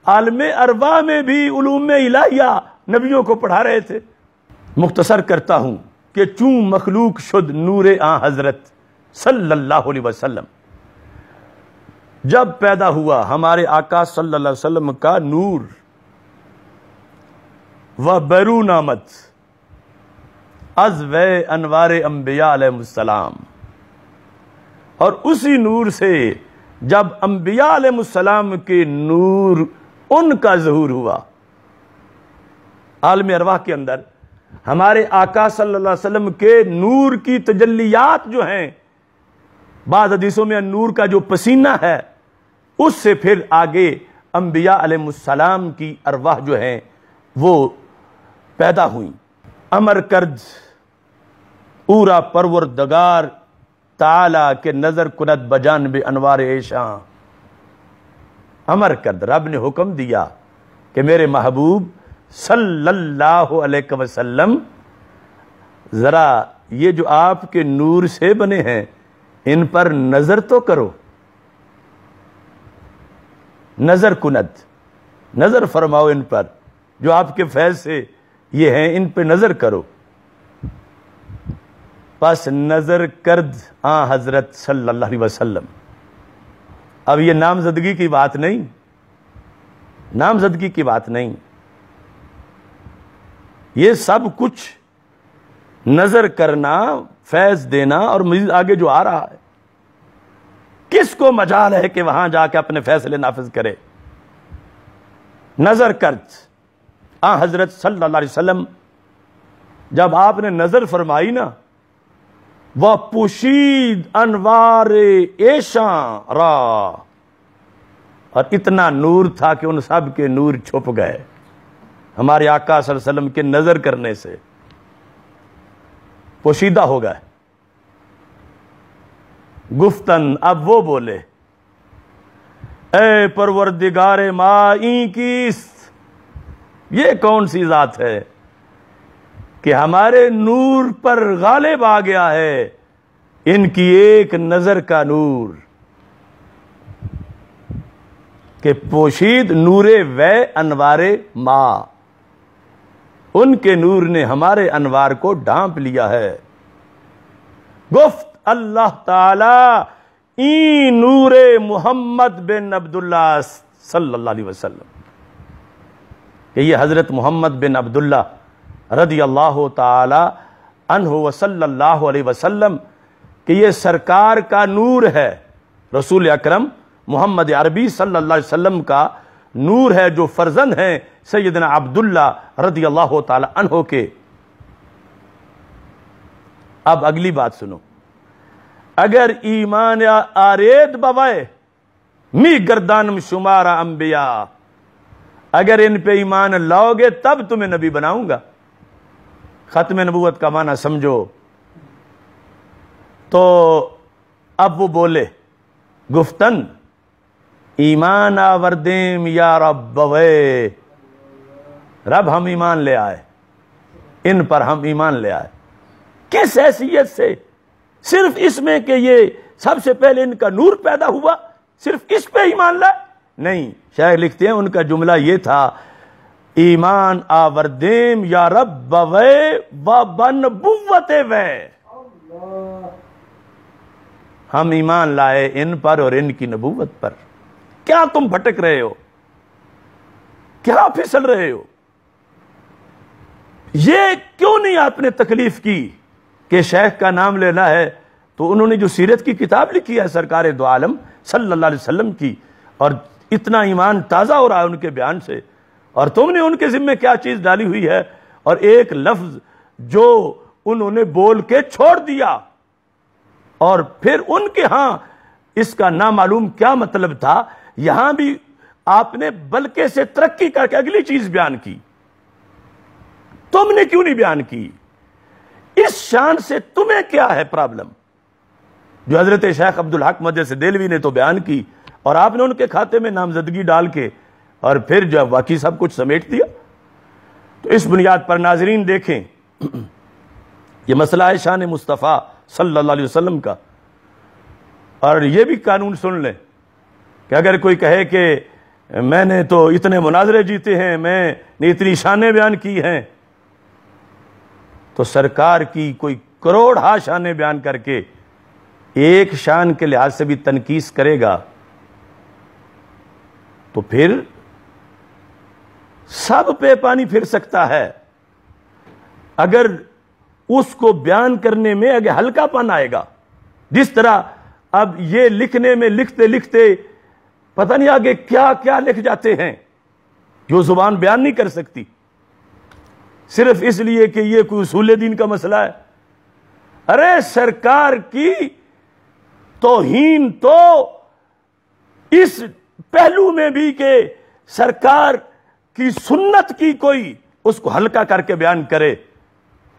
عالم ارواح میں بھی علوم الہیہ نبیوں کو پڑھا رہے تھے. مختصر کرتا ہوں کہ چون مخلوق شد نور آن حضرت صلی اللہ علیہ وسلم، جب پیدا ہوا ہمارے آقا صلی اللہ علیہ وسلم کا نور، و بیرون آمد از وے انوار انبیاء علیہ السلام، اور اسی نور سے جب انبیاء علیہ السلام کے نور ان کا ظہور ہوا عالم ارواح کے اندر. ہمارے آقا صلی اللہ علیہ وسلم کے نور کی تجلیات جو ہیں، بعض حدیثوں میں نور کا جو پسینہ ہے، اس سے پھر آگے انبیاء علیہ السلام کی ارواح جو ہیں وہ پیدا ہوئیں. امر کرد اورا پروردگار تعالی کے نظر کند بجانب انوار ایشاں. امر کرد، رب نے حکم دیا کہ میرے محبوب صلی اللہ علیہ وسلم ذرا یہ جو آپ کے نور سے بنے ہیں ان پر نظر تو کرو، نظر کند، نظر فرماؤ ان پر، جو آپ کے فیض سے یہ ہیں ان پہ نظر کرو. پس نظر کرد آن حضرت صلی اللہ علیہ وسلم. اب یہ نامزدگی کی بات نہیں، نامزدگی کی بات نہیں، یہ سب کچھ نظر کرنا، فیض دینا، اور مزید آگے جو آ رہا ہے کس کو مجال ہے کہ وہاں جا کے اپنے فیصلے نافذ کرے. نظر کرد آن حضرت صلی اللہ علیہ وسلم، جب آپ نے نظر فرمائی نا، وہ پوشید انوار ایشاں را، اور اتنا نور تھا کہ ان سب کے نور چھپ گئے ہمارے آقا صلی اللہ علیہ وسلم کے نظر کرنے سے، پوشیدہ ہو گئے. گفتن، اب وہ بولے، اے پروردگار مائی کیست، یہ کون سی ذات ہے کہ ہمارے نور پر غالب آ گیا ہے ان کی ایک نظر کا نور، کہ پوشید نور وے انوار ما، ان کے نور نے ہمارے انوار کو ڈھانپ لیا ہے. گفت اللہ تعالی این نور محمد بن عبداللہ صلی اللہ علیہ وسلم، کہ یہ حضرت محمد بن عبداللہ رضی اللہ تعالی عنہ و صلی اللہ علیہ وسلم، کہ یہ سرکار کا نور ہے، رسول اکرم محمد عربی صلی اللہ علیہ وسلم کا نور ہے، جو فرزند ہیں سیدنا عبداللہ رضی اللہ تعالی عنہ کے. اب اگلی بات سنو، اگر ایمان آرید بوائے می گردانم شمارا انبیاء، اگر ان پہ ایمان لاؤ گے تب تمہیں نبی بناؤں گا. ختم نبوت کا معنی سمجھو. تو اب وہ بولے، گفتن ایمان آوردیم یا رب بوے، رب ہم ایمان لے آئے، ان پر ہم ایمان لے آئے۔ کس حیثیت سے؟ صرف اس میں کہ یہ سب سے پہلے ان کا نور پیدا ہوا، صرف اس پہ ایمان لائے؟ نہیں، شیخ لکھتے ہیں ان کا جملہ یہ تھا، ایمان آوردیم یا رب وے و بنبوت وے، ہم ایمان لائے ان پر اور ان کی نبوت پر۔ کیا تم بھٹک رہے ہو؟ کیا پھسل رہے ہو؟ یہ کیوں نہیں آپ نے تکلیف کی کہ شیخ کا نام لینا ہے؟ تو انہوں نے جو سیرت کی کتاب لکھی ہے سرکار دو عالم صلی اللہ علیہ وسلم کی، اور اتنا ایمان تازہ ہو رہا ہے ان کے بیان سے، اور تم نے ان کے ذمہ کیا چیز ڈالی ہوئی ہے؟ اور ایک لفظ جو انہوں نے بول کے چھوڑ دیا، اور پھر ان کے ہاں اس کا نامعلوم کیا مطلب تھا، یہاں بھی آپ نے بلکہ سے ترقی کر کے اگلی چیز بیان کی۔ تم نے کیوں نہیں بیان کی؟ اس شان سے تمہیں کیا ہے پرابلم؟ جو حضرت شیخ عبدالحق مجلس دہلوی نے تو بیان کی، اور آپ نے ان کے کھاتے میں نامزدگی ڈال کے اور پھر جو باقی سب کچھ سمیٹ دیا۔ تو اس بنیاد پر ناظرین دیکھیں، یہ مسئلہ ہے شان مصطفیٰ صلی اللہ علیہ وسلم کا، اور یہ بھی قانون سن لیں کہ اگر کوئی کہے کہ میں نے تو اتنے مناظرے جیتے ہیں، میں نے اتنی شانیں بیان کی ہیں، تو سرکار کی کوئی کروڑ ہا شانیں بیان کر کے ایک شان کے لحاظ سے بھی تنقیص کرے گا تو پھر سب پہ پانی پھر سکتا ہے۔ اگر اس کو بیان کرنے میں اگر ہلکا پن آئے گا، جس طرح اب یہ لکھنے میں لکھتے لکھتے پتہ نہیں آگے کیا کیا لکھ جاتے ہیں جو زبان بیان نہیں کر سکتی، صرف اس لیے کہ یہ کوئی اصول دین کا مسئلہ ہے۔ ارے سرکار کی توہین تو اس پہلو میں بھی کہ سرکار کی سنت کی کوئی اس کو ہلکا کر کے بیان کرے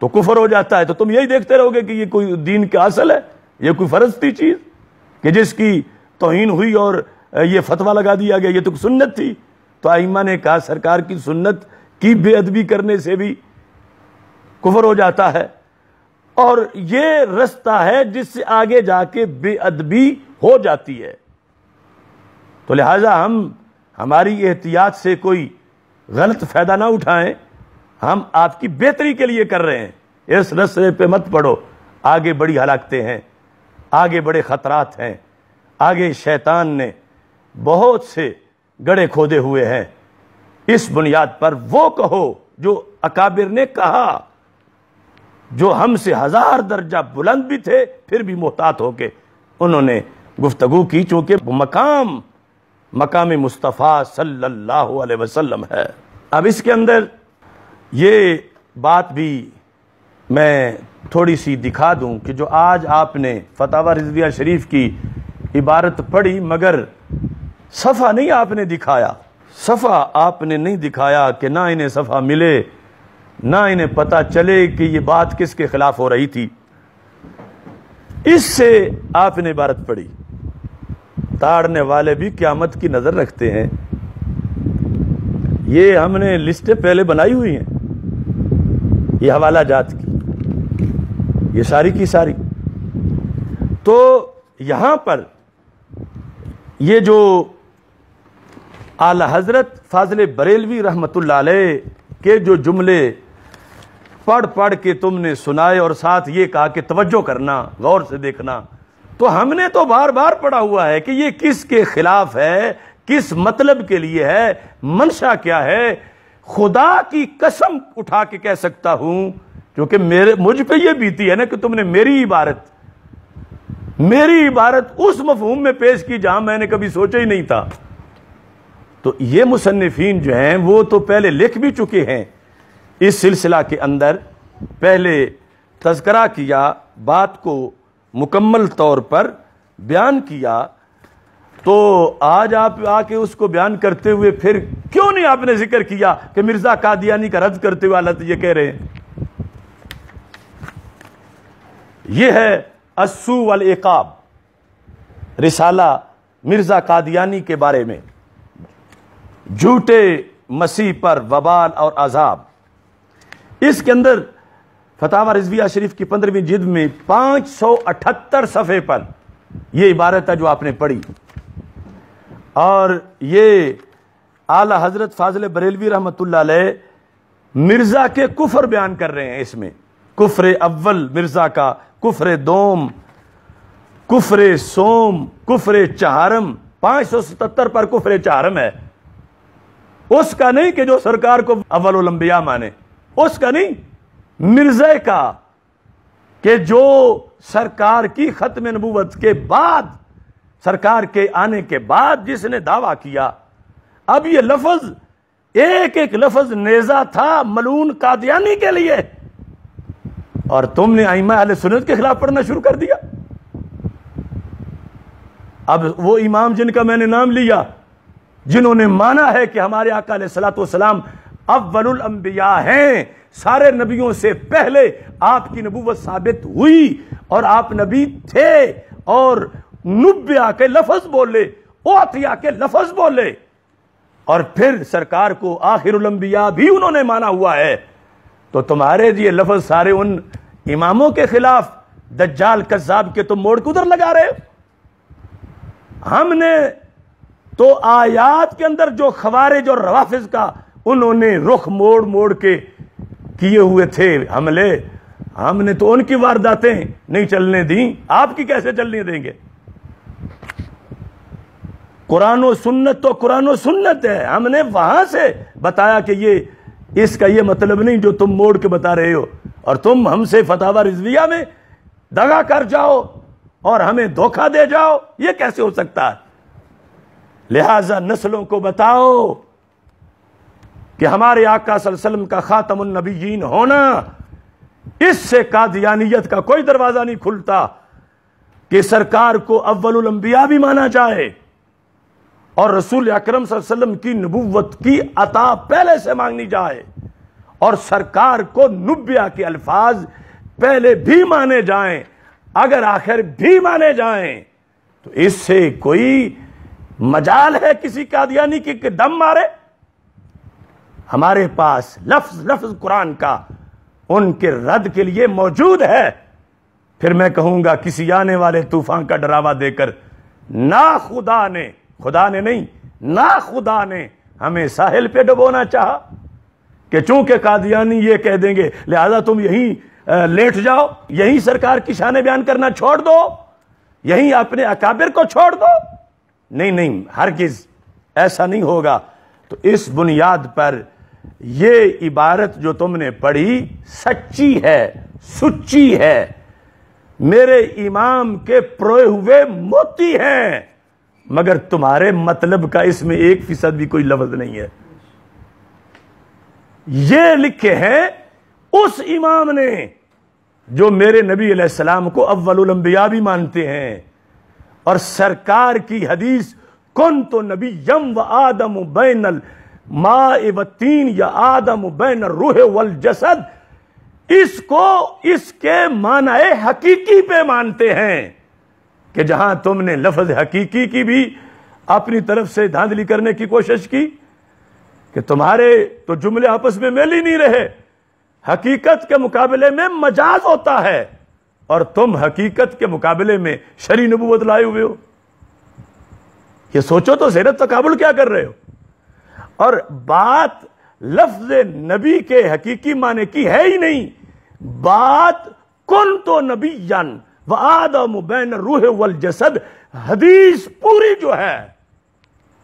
تو کفر ہو جاتا ہے۔ تو تم یہی دیکھتے رہو گے کہ یہ کوئی دین کا اصل ہے، یہ کوئی فرض تھی چیز کہ جس کی توہین ہوئی اور یہ فتویٰ لگا دیا گیا یہ تو سنت تھی۔ تو ائمہ نے کہا سرکار کی سنت کی بے ادبی کرنے سے بھی کفر ہو جاتا ہے، اور یہ رستہ ہے جس سے آگے جا کے بے ادبی ہو جاتی ہے۔ تو لہٰذا ہماری احتیاط سے کوئی غلط فائدہ نہ اٹھائیں، ہم آپ کی بہتری کے لیے کر رہے ہیں۔ اس رستے پہ مت پڑو، آگے بڑی ہلاکتیں ہیں، آگے بڑے خطرات ہیں، آگے شیطان نے بہت سے گڑھے کھودے ہوئے ہیں۔ اس بنیاد پر وہ کہو جو اکابر نے کہا، جو ہم سے 1000 درجہ بلند بھی تھے پھر بھی محتاط ہو کے انہوں نے گفتگو کی، چونکہ مقام مصطفیٰ صلی اللہ علیہ وسلم ہے۔ اب اس کے اندر یہ بات بھی میں تھوڑی سی دکھا دوں کہ جو آج آپ نے فتاوی رضویہ شریف کی عبارت پڑھی، مگر صفحہ نہیں آپ نے دکھایا، صفحہ آپ نے نہیں دکھایا کہ نہ انہیں صفحہ ملے، نہ انہیں پتہ چلے کہ یہ بات کس کے خلاف ہو رہی تھی۔ اس سے آپ نے عبارت پڑھی۔ تاڑنے والے بھی قیامت کی نظر رکھتے ہیں، یہ ہم نے لسٹیں پہلے بنائی ہوئی ہیں، یہ حوالہ جات کی، یہ ساری کی ساری۔ تو یہاں پر یہ جو اعلی حضرت فاضل بریلوی رحمت اللہ علیہ کے جو جملے پڑھ پڑھ کے تم نے سنائے اور ساتھ یہ کہا کہ توجہ کرنا، غور سے دیکھنا، تو ہم نے تو بار بار پڑھا ہوا ہے کہ یہ کس کے خلاف ہے، کس مطلب کے لیے ہے، منشا کیا ہے۔ خدا کی قسم اٹھا کے کہہ سکتا ہوں، کیونکہ مجھ پہ یہ بیتی ہے نا کہ تم نے میری عبارت اس مفہوم میں پیش کی جہاں میں نے کبھی سوچا ہی نہیں تھا۔ تو یہ مصنفین جو ہیں وہ تو پہلے لکھ بھی چکے ہیں، اس سلسلہ کے اندر پہلے تذکرہ کیا، بات کو مکمل طور پر بیان کیا، تو آج آپ آ کے اس کو بیان کرتے ہوئے پھر کیوں نہیں آپ نے ذکر کیا کہ مرزا قادیانی کا رد کرتے ہوئے حالت یہ کہہ رہے ہیں۔ یہ ہے السو والعقاب، رسالہ مرزا قادیانی کے بارے میں، جھوٹے مسیح پر وبال اور عذاب۔ اس کے اندر فتاوی رضویہ شریف کی 15ویں جلد میں 578 صفحے پر یہ عبارت ہے جو آپ نے پڑھی، اور یہ اعلی حضرت فاضل بریلوی رحمۃ اللہ علیہ مرزا کے کفر بیان کر رہے ہیں اس میں، کفر اول مرزا کا، کفر دوم، کفر سوم، کفر چہارم، 577 پر کفر چہارم ہے، اس کا نہیں کہ جو سرکار کو اول الانبیاء مانے، اس کا نہیں، مرزا کا کہ جو سرکار کی ختم نبوت کے بعد، سرکار کے آنے کے بعد جس نے دعویٰ کیا۔ اب یہ لفظ ایک ایک لفظ نیزہ تھا ملعون قادیانی کے لیے، اور تم نے ائمہ اہل سنت کے خلاف پڑھنا شروع کر دیا۔ اب وہ امام جن کا میں نے نام لیا، جنہوں نے مانا ہے کہ ہمارے آقا علیہ الصلوۃ والسلام اول الانبیاء ہیں، سارے نبیوں سے پہلے آپ کی نبوت ثابت ہوئی اور آپ نبی تھے، اور نبیہ کے لفظ بولے، اوتیا کے لفظ بولے، اور پھر سرکار کو آخر الانبیاء بھی انہوں نے مانا ہوا ہے، تو تمہارے یہ لفظ سارے ان اماموں کے خلاف دجال کذاب کے تم موڑ کدھر لگا رہے ہو؟ ہم نے تو آیات کے اندر جو خوارج اور روافض کا انہوں نے رخ موڑ موڑ کے کیے ہوئے تھے حملے، ہم نے تو ان کی وارداتیں نہیں چلنے دیں، آپ کی کیسے چلنے دیں گے؟ قرآن و سنت تو قرآن و سنت ہے، ہم نے وہاں سے بتایا کہ یہ اس کا یہ مطلب نہیں جو تم موڑ کے بتا رہے ہو، اور تم ہم سے فتاوی رضویہ میں دغا کر جاؤ اور ہمیں دھوکہ دے جاؤ، یہ کیسے ہو سکتا ہے؟ لہذا نسلوں کو بتاؤ کہ ہمارے آقا صلی اللہ علیہ وسلم کا خاتم النبیین ہونا، اس سے قادیانیت کا کوئی دروازہ نہیں کھلتا کہ سرکار کو اول الانبیاء بھی مانا جائے اور رسول اکرم صلی اللہ علیہ وسلم کی نبوت کی عطا پہلے سے مانگنی جائے، اور سرکار کو نبیہ کے الفاظ پہلے بھی مانے جائیں، اگر آخر بھی مانے جائیں، تو اس سے کوئی مجال ہے کسی قادیانی کی کہ دم مارے؟ ہمارے پاس لفظ لفظ قرآن کا ان کے رد کے لیے موجود ہے۔ پھر میں کہوں گا کسی آنے والے طوفان کا ڈراوا دے کر، نہ خدا نے، خدا نے نہیں، نہ خدا نے ہمیں ساحل پہ ڈبونا چاہا کہ چونکہ قادیانی یہ کہہ دیں گے لہذا تم یہیں لیٹ جاؤ، یہیں سرکار کی شان بیان کرنا چھوڑ دو، یہیں اپنے اکابر کو چھوڑ دو۔ نہیں نہیں، ہرگز ایسا نہیں ہوگا۔ تو اس بنیاد پر یہ عبارت جو تم نے پڑھی سچی ہے، سچی ہے، میرے امام کے پروئے ہوئے موتی ہیں، مگر تمہارے مطلب کا اس میں 1% بھی کوئی لفظ نہیں ہے۔ یہ لکھے ہیں اس امام نے جو میرے نبی علیہ السلام کو اول الانبیاء بھی مانتے ہیں، اور سرکار کی حدیث کنت نبیم و آدم بین الماء والطین یا آدم بین الروح والجسد، اس کو اس کے معنی حقیقی پہ مانتے ہیں، کہ جہاں تم نے لفظ حقیقی کی بھی اپنی طرف سے دھاندلی کرنے کی کوشش کی کہ تمہارے تو جملے آپس میں مل ہی نہیں رہے، حقیقت کے مقابلے میں مجاز ہوتا ہے، اور تم حقیقت کے مقابلے میں شرعی نبوت لائے ہوئے ہو۔ یہ سوچو تو زیر تقابل کیا کر رہے ہو؟ اور بات لفظ نبی کے حقیقی معنی کی ہے ہی نہیں، بات کنت نبیا وآدم بین الروح والجسد، حدیث پوری جو ہے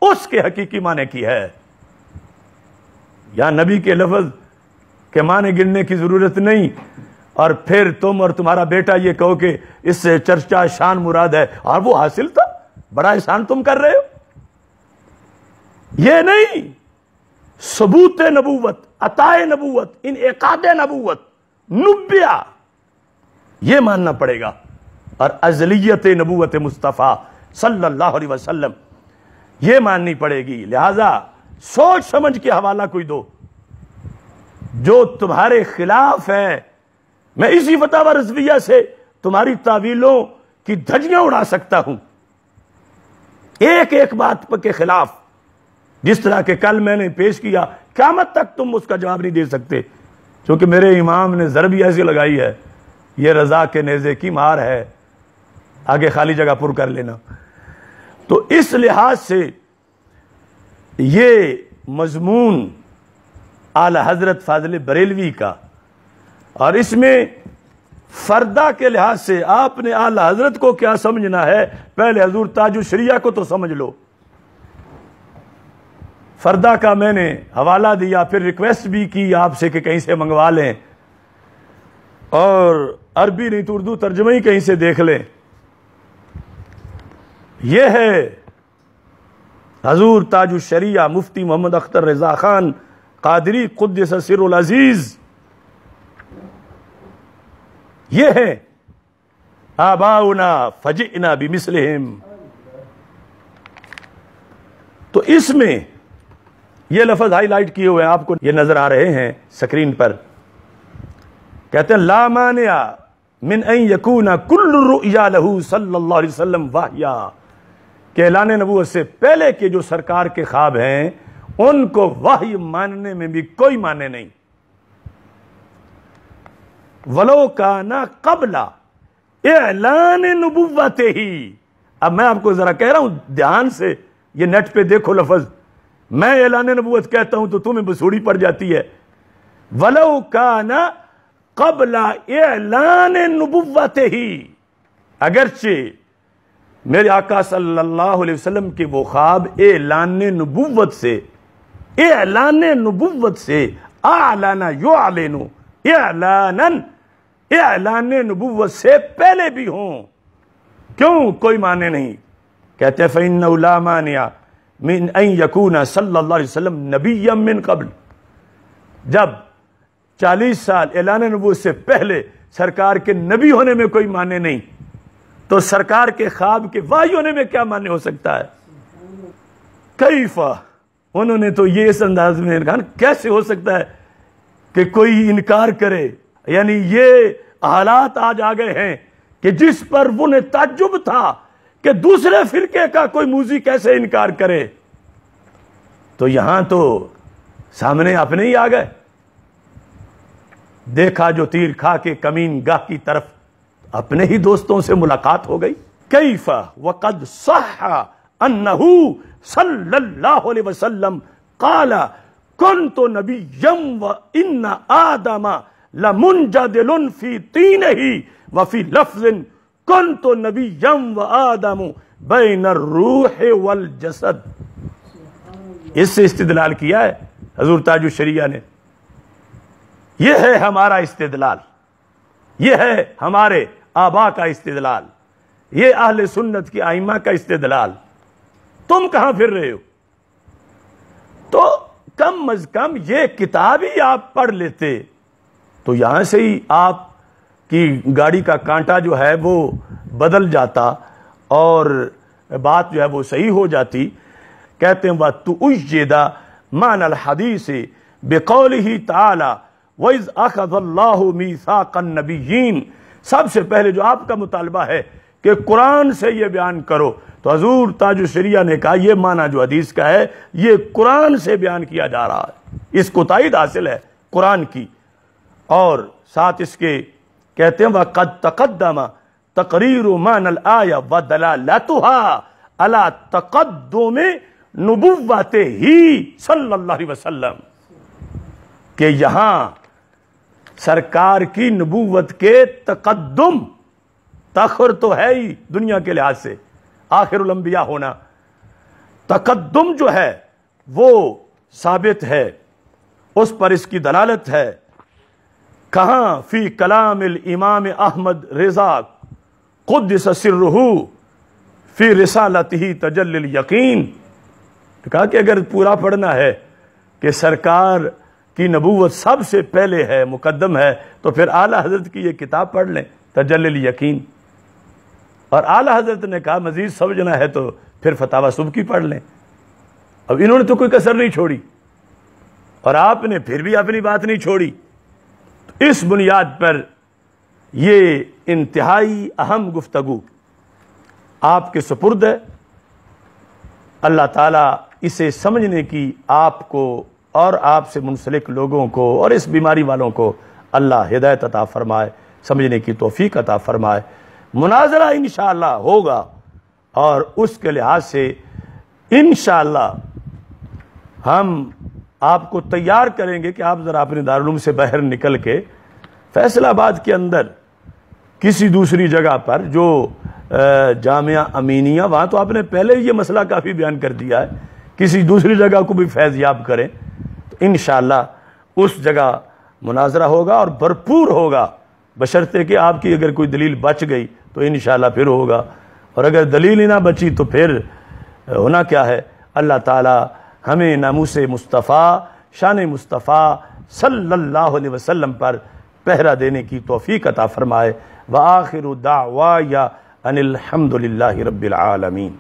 اس کے حقیقی معنی کی ہے۔ یا نبی کے لفظ کے معنی گننے کی ضرورت نہیں، اور پھر تم اور تمہارا بیٹا یہ کہو کہ اس سے چرچا شان مراد ہے، اور وہ حاصل تھا، بڑا احسان تم کر رہے ہو۔ یہ نہیں، ثبوت نبوت، عطائے نبوت، انعقاد نبوت، نبیہ، یہ ماننا پڑے گا، اور ازلیت نبوت مصطفیٰ صلی اللہ علیہ وسلم یہ ماننی پڑے گی۔ لہذا سوچ سمجھ کے حوالہ کوئی دو، جو تمہارے خلاف ہے۔ میں اسی فتاوی رضویہ سے تمہاری تعویلوں کی دھجیاں اڑا سکتا ہوں، ایک ایک بات کے خلاف، جس طرح کہ کل میں نے پیش کیا، قیامت تک تم اس کا جواب نہیں دے سکتے۔ چونکہ میرے امام نے ضرب ہی ایسی لگائی ہے، یہ رضا کے نیزے کی مار ہے، آگے خالی جگہ پر کر لینا۔ تو اس لحاظ سے یہ مضمون اعلی حضرت فاضل بریلوی کا، اور اس میں فردہ کے لحاظ سے آپ نے اعلی حضرت کو کیا سمجھنا ہے، پہلے حضور تاج الشریعہ کو تو سمجھ لو۔ فردہ کا میں نے حوالہ دیا، پھر ریکویسٹ بھی کی آپ سے کہ کہیں سے منگوا لیں، اور عربی نہیں تو اردو ترجمہ ہی کہیں سے دیکھ لیں۔ یہ ہے حضور تاج الشریعہ مفتی محمد اختر رضا خان قادری قدس سر العزیز، یہ ہے آباؤنا فجئنا بمثلہم۔ تو اس میں یہ لفظ ہائی لائٹ کیے ہوئے ہیں، آپ کو یہ نظر آ رہے ہیں سکرین پر، کہتے ہیں لا مانع من ان یکون کل الرؤیا لہ صلی اللہ علیہ وسلم وحیا، کہ اعلان نبوت سے پہلے کے جو سرکار کے خواب ہیں ان کو وحی ماننے میں بھی کوئی معنی نہیں۔ ولو کان قبل اعلان نبوت ہی، اب میں آپ کو ذرا کہہ رہا ہوں دھیان سے، یہ نیٹ پہ دیکھو لفظ، میں اعلان نبوت کہتا ہوں تو تمہیں بسوڑی پڑ جاتی ہے۔ ولو کان قبل اعلان نبوت ہی، اگرچہ میرے آقا صلی اللہ علیہ وسلم کے وہ خواب اعلان نبوت سے، اعلان نبوت سے، اعلان یعلن اعلانا، اعلان نبوت سے پہلے بھی ہوں، کیوں کوئی معنی نہیں؟ کہتے ہیں فَإِنَّهُ لَا مَانِعَ مِنْ أَنْ يَكُونَ صلی اللہ علیہ وسلم نبیًا من قبل، جب 40 سال اعلان نبوت سے پہلے سرکار کے نبی ہونے میں کوئی معنی نہیں، تو سرکار کے خواب کے وحی ہونے میں کیا معنی ہو سکتا ہے؟ کیفا، انہوں نے تو یہ اس انداز میں کہا کیسے ہو سکتا ہے کہ کوئی انکار کرے، یعنی یہ حالات آج آ گئے ہیں کہ جس پر انہیں تعجب تھا کہ دوسرے فرقے کا کوئی موذی کیسے انکار کرے، تو یہاں تو سامنے اپنے ہی آ گئے۔ دیکھا جو تیر کھا کے کمین گاہ کی طرف، اپنے ہی دوستوں سے ملاقات ہو گئی۔ کیف وقد صح انہ صلی اللہ علیہ وسلم قال کنت نبیا وان آدم لمنجدل فی طینہ وفی لفظ کنت نبیا وآدم بین الروح والجسد۔ اس سے استدلال کیا ہے حضور تاج الشریعہ نے۔ یہ ہے ہمارا استدلال، یہ ہے ہمارے آبا کا استدلال، یہ اہل سنت کی ائمہ کا استدلال۔ تم کہاں پھر رہے ہو؟ تو کم از کم یہ کتاب ہی آپ پڑھ لیتے تو یہاں سے ہی آپ کی گاڑی کا کانٹا جو ہے وہ بدل جاتا اور بات جو ہے وہ صحیح ہو جاتی۔ کہتے ہیں وَتُؤَيِّدَ مَعْنَى الْحَدِيثِ بِقَوْلِهِ تَعَالَى وَإِذْ أَخَذَ اللَّهُ مِيثَاقَ النَّبِيِّينَ، سب سے پہلے جو آپ کا مطالبہ ہے کہ قرآن سے یہ بیان کرو، تو حضور تاج الشریعہ نے کہا یہ معنی جو حدیث کا ہے یہ قرآن سے بیان کیا جا رہا ہے، اس کو تائید حاصل ہے قرآن کی۔ اور ساتھ اس کے کہتے ہیں وَقَدْ تَقَدَّمَ تَقْرِيرُ مَعْنَى الْآيَةِ وَدَلَالَتُهَا عَلَى تَقَدُّمِ نُبُوَّتِهِ صلی اللہ علیہ وسلم، کہ یہاں سرکار کی نبوت کے تقدم، تاخر تو ہے ہی دنیا کے لحاظ سے، آخر الانبیاء ہونا، تقدم جو ہے وہ ثابت ہے، اس پر اس کی دلالت ہے۔ کہاں؟ فی کلام الامام احمد رضا قدس سرہ فی رسالتہ تجلی الیقین، کہا کہ اگر پورا پڑھنا ہے کہ سرکار کی نبوت سب سے پہلے ہے، مقدم ہے، تو پھر اعلیٰ حضرت کی یہ کتاب پڑھ لیں تجلی الیقین۔ اور اعلیٰ حضرت نے کہا مزید سمجھنا ہے تو پھر فتاوی سبکی پڑھ لیں۔ اب انہوں نے تو کوئی کسر نہیں چھوڑی اور آپ نے پھر بھی اپنی بات نہیں چھوڑی۔ تو اس بنیاد پر یہ انتہائی اہم گفتگو آپ کے سپرد ہے۔ اللہ تعالیٰ اسے سمجھنے کی آپ کو اور آپ سے منسلک لوگوں کو اور اس بیماری والوں کو اللہ ہدایت عطا فرمائے، سمجھنے کی توفیق عطا فرمائے۔ مناظرہ انشاءاللہ ہوگا، اور اس کے لحاظ سے انشاءاللہ ہم آپ کو تیار کریں گے کہ آپ ذرا اپنے دارالعلوم سے باہر نکل کے فیصل آباد کے اندر کسی دوسری جگہ پر جو جامعہ امینیہ، وہاں تو آپ نے پہلے یہ مسئلہ کافی بیان کر دیا ہے، کسی دوسری جگہ کو بھی فیض یاب کریں، تو انشاءاللہ اس جگہ مناظرہ ہوگا اور بھرپور ہوگا، بشرطے کہ آپ کی اگر کوئی دلیل بچ گئی تو انشاءاللہ پھر ہوگا، اور اگر دلیل ہی نہ بچی تو پھر ہونا کیا ہے۔ اللہ تعالی ہمیں ناموس مصطفیٰ، شان مصطفیٰ صلی اللہ علیہ وسلم پر پہرا دینے کی توفیق عطا فرمائے۔ وآخر دعوایا ان الحمد للہ رب العالمین۔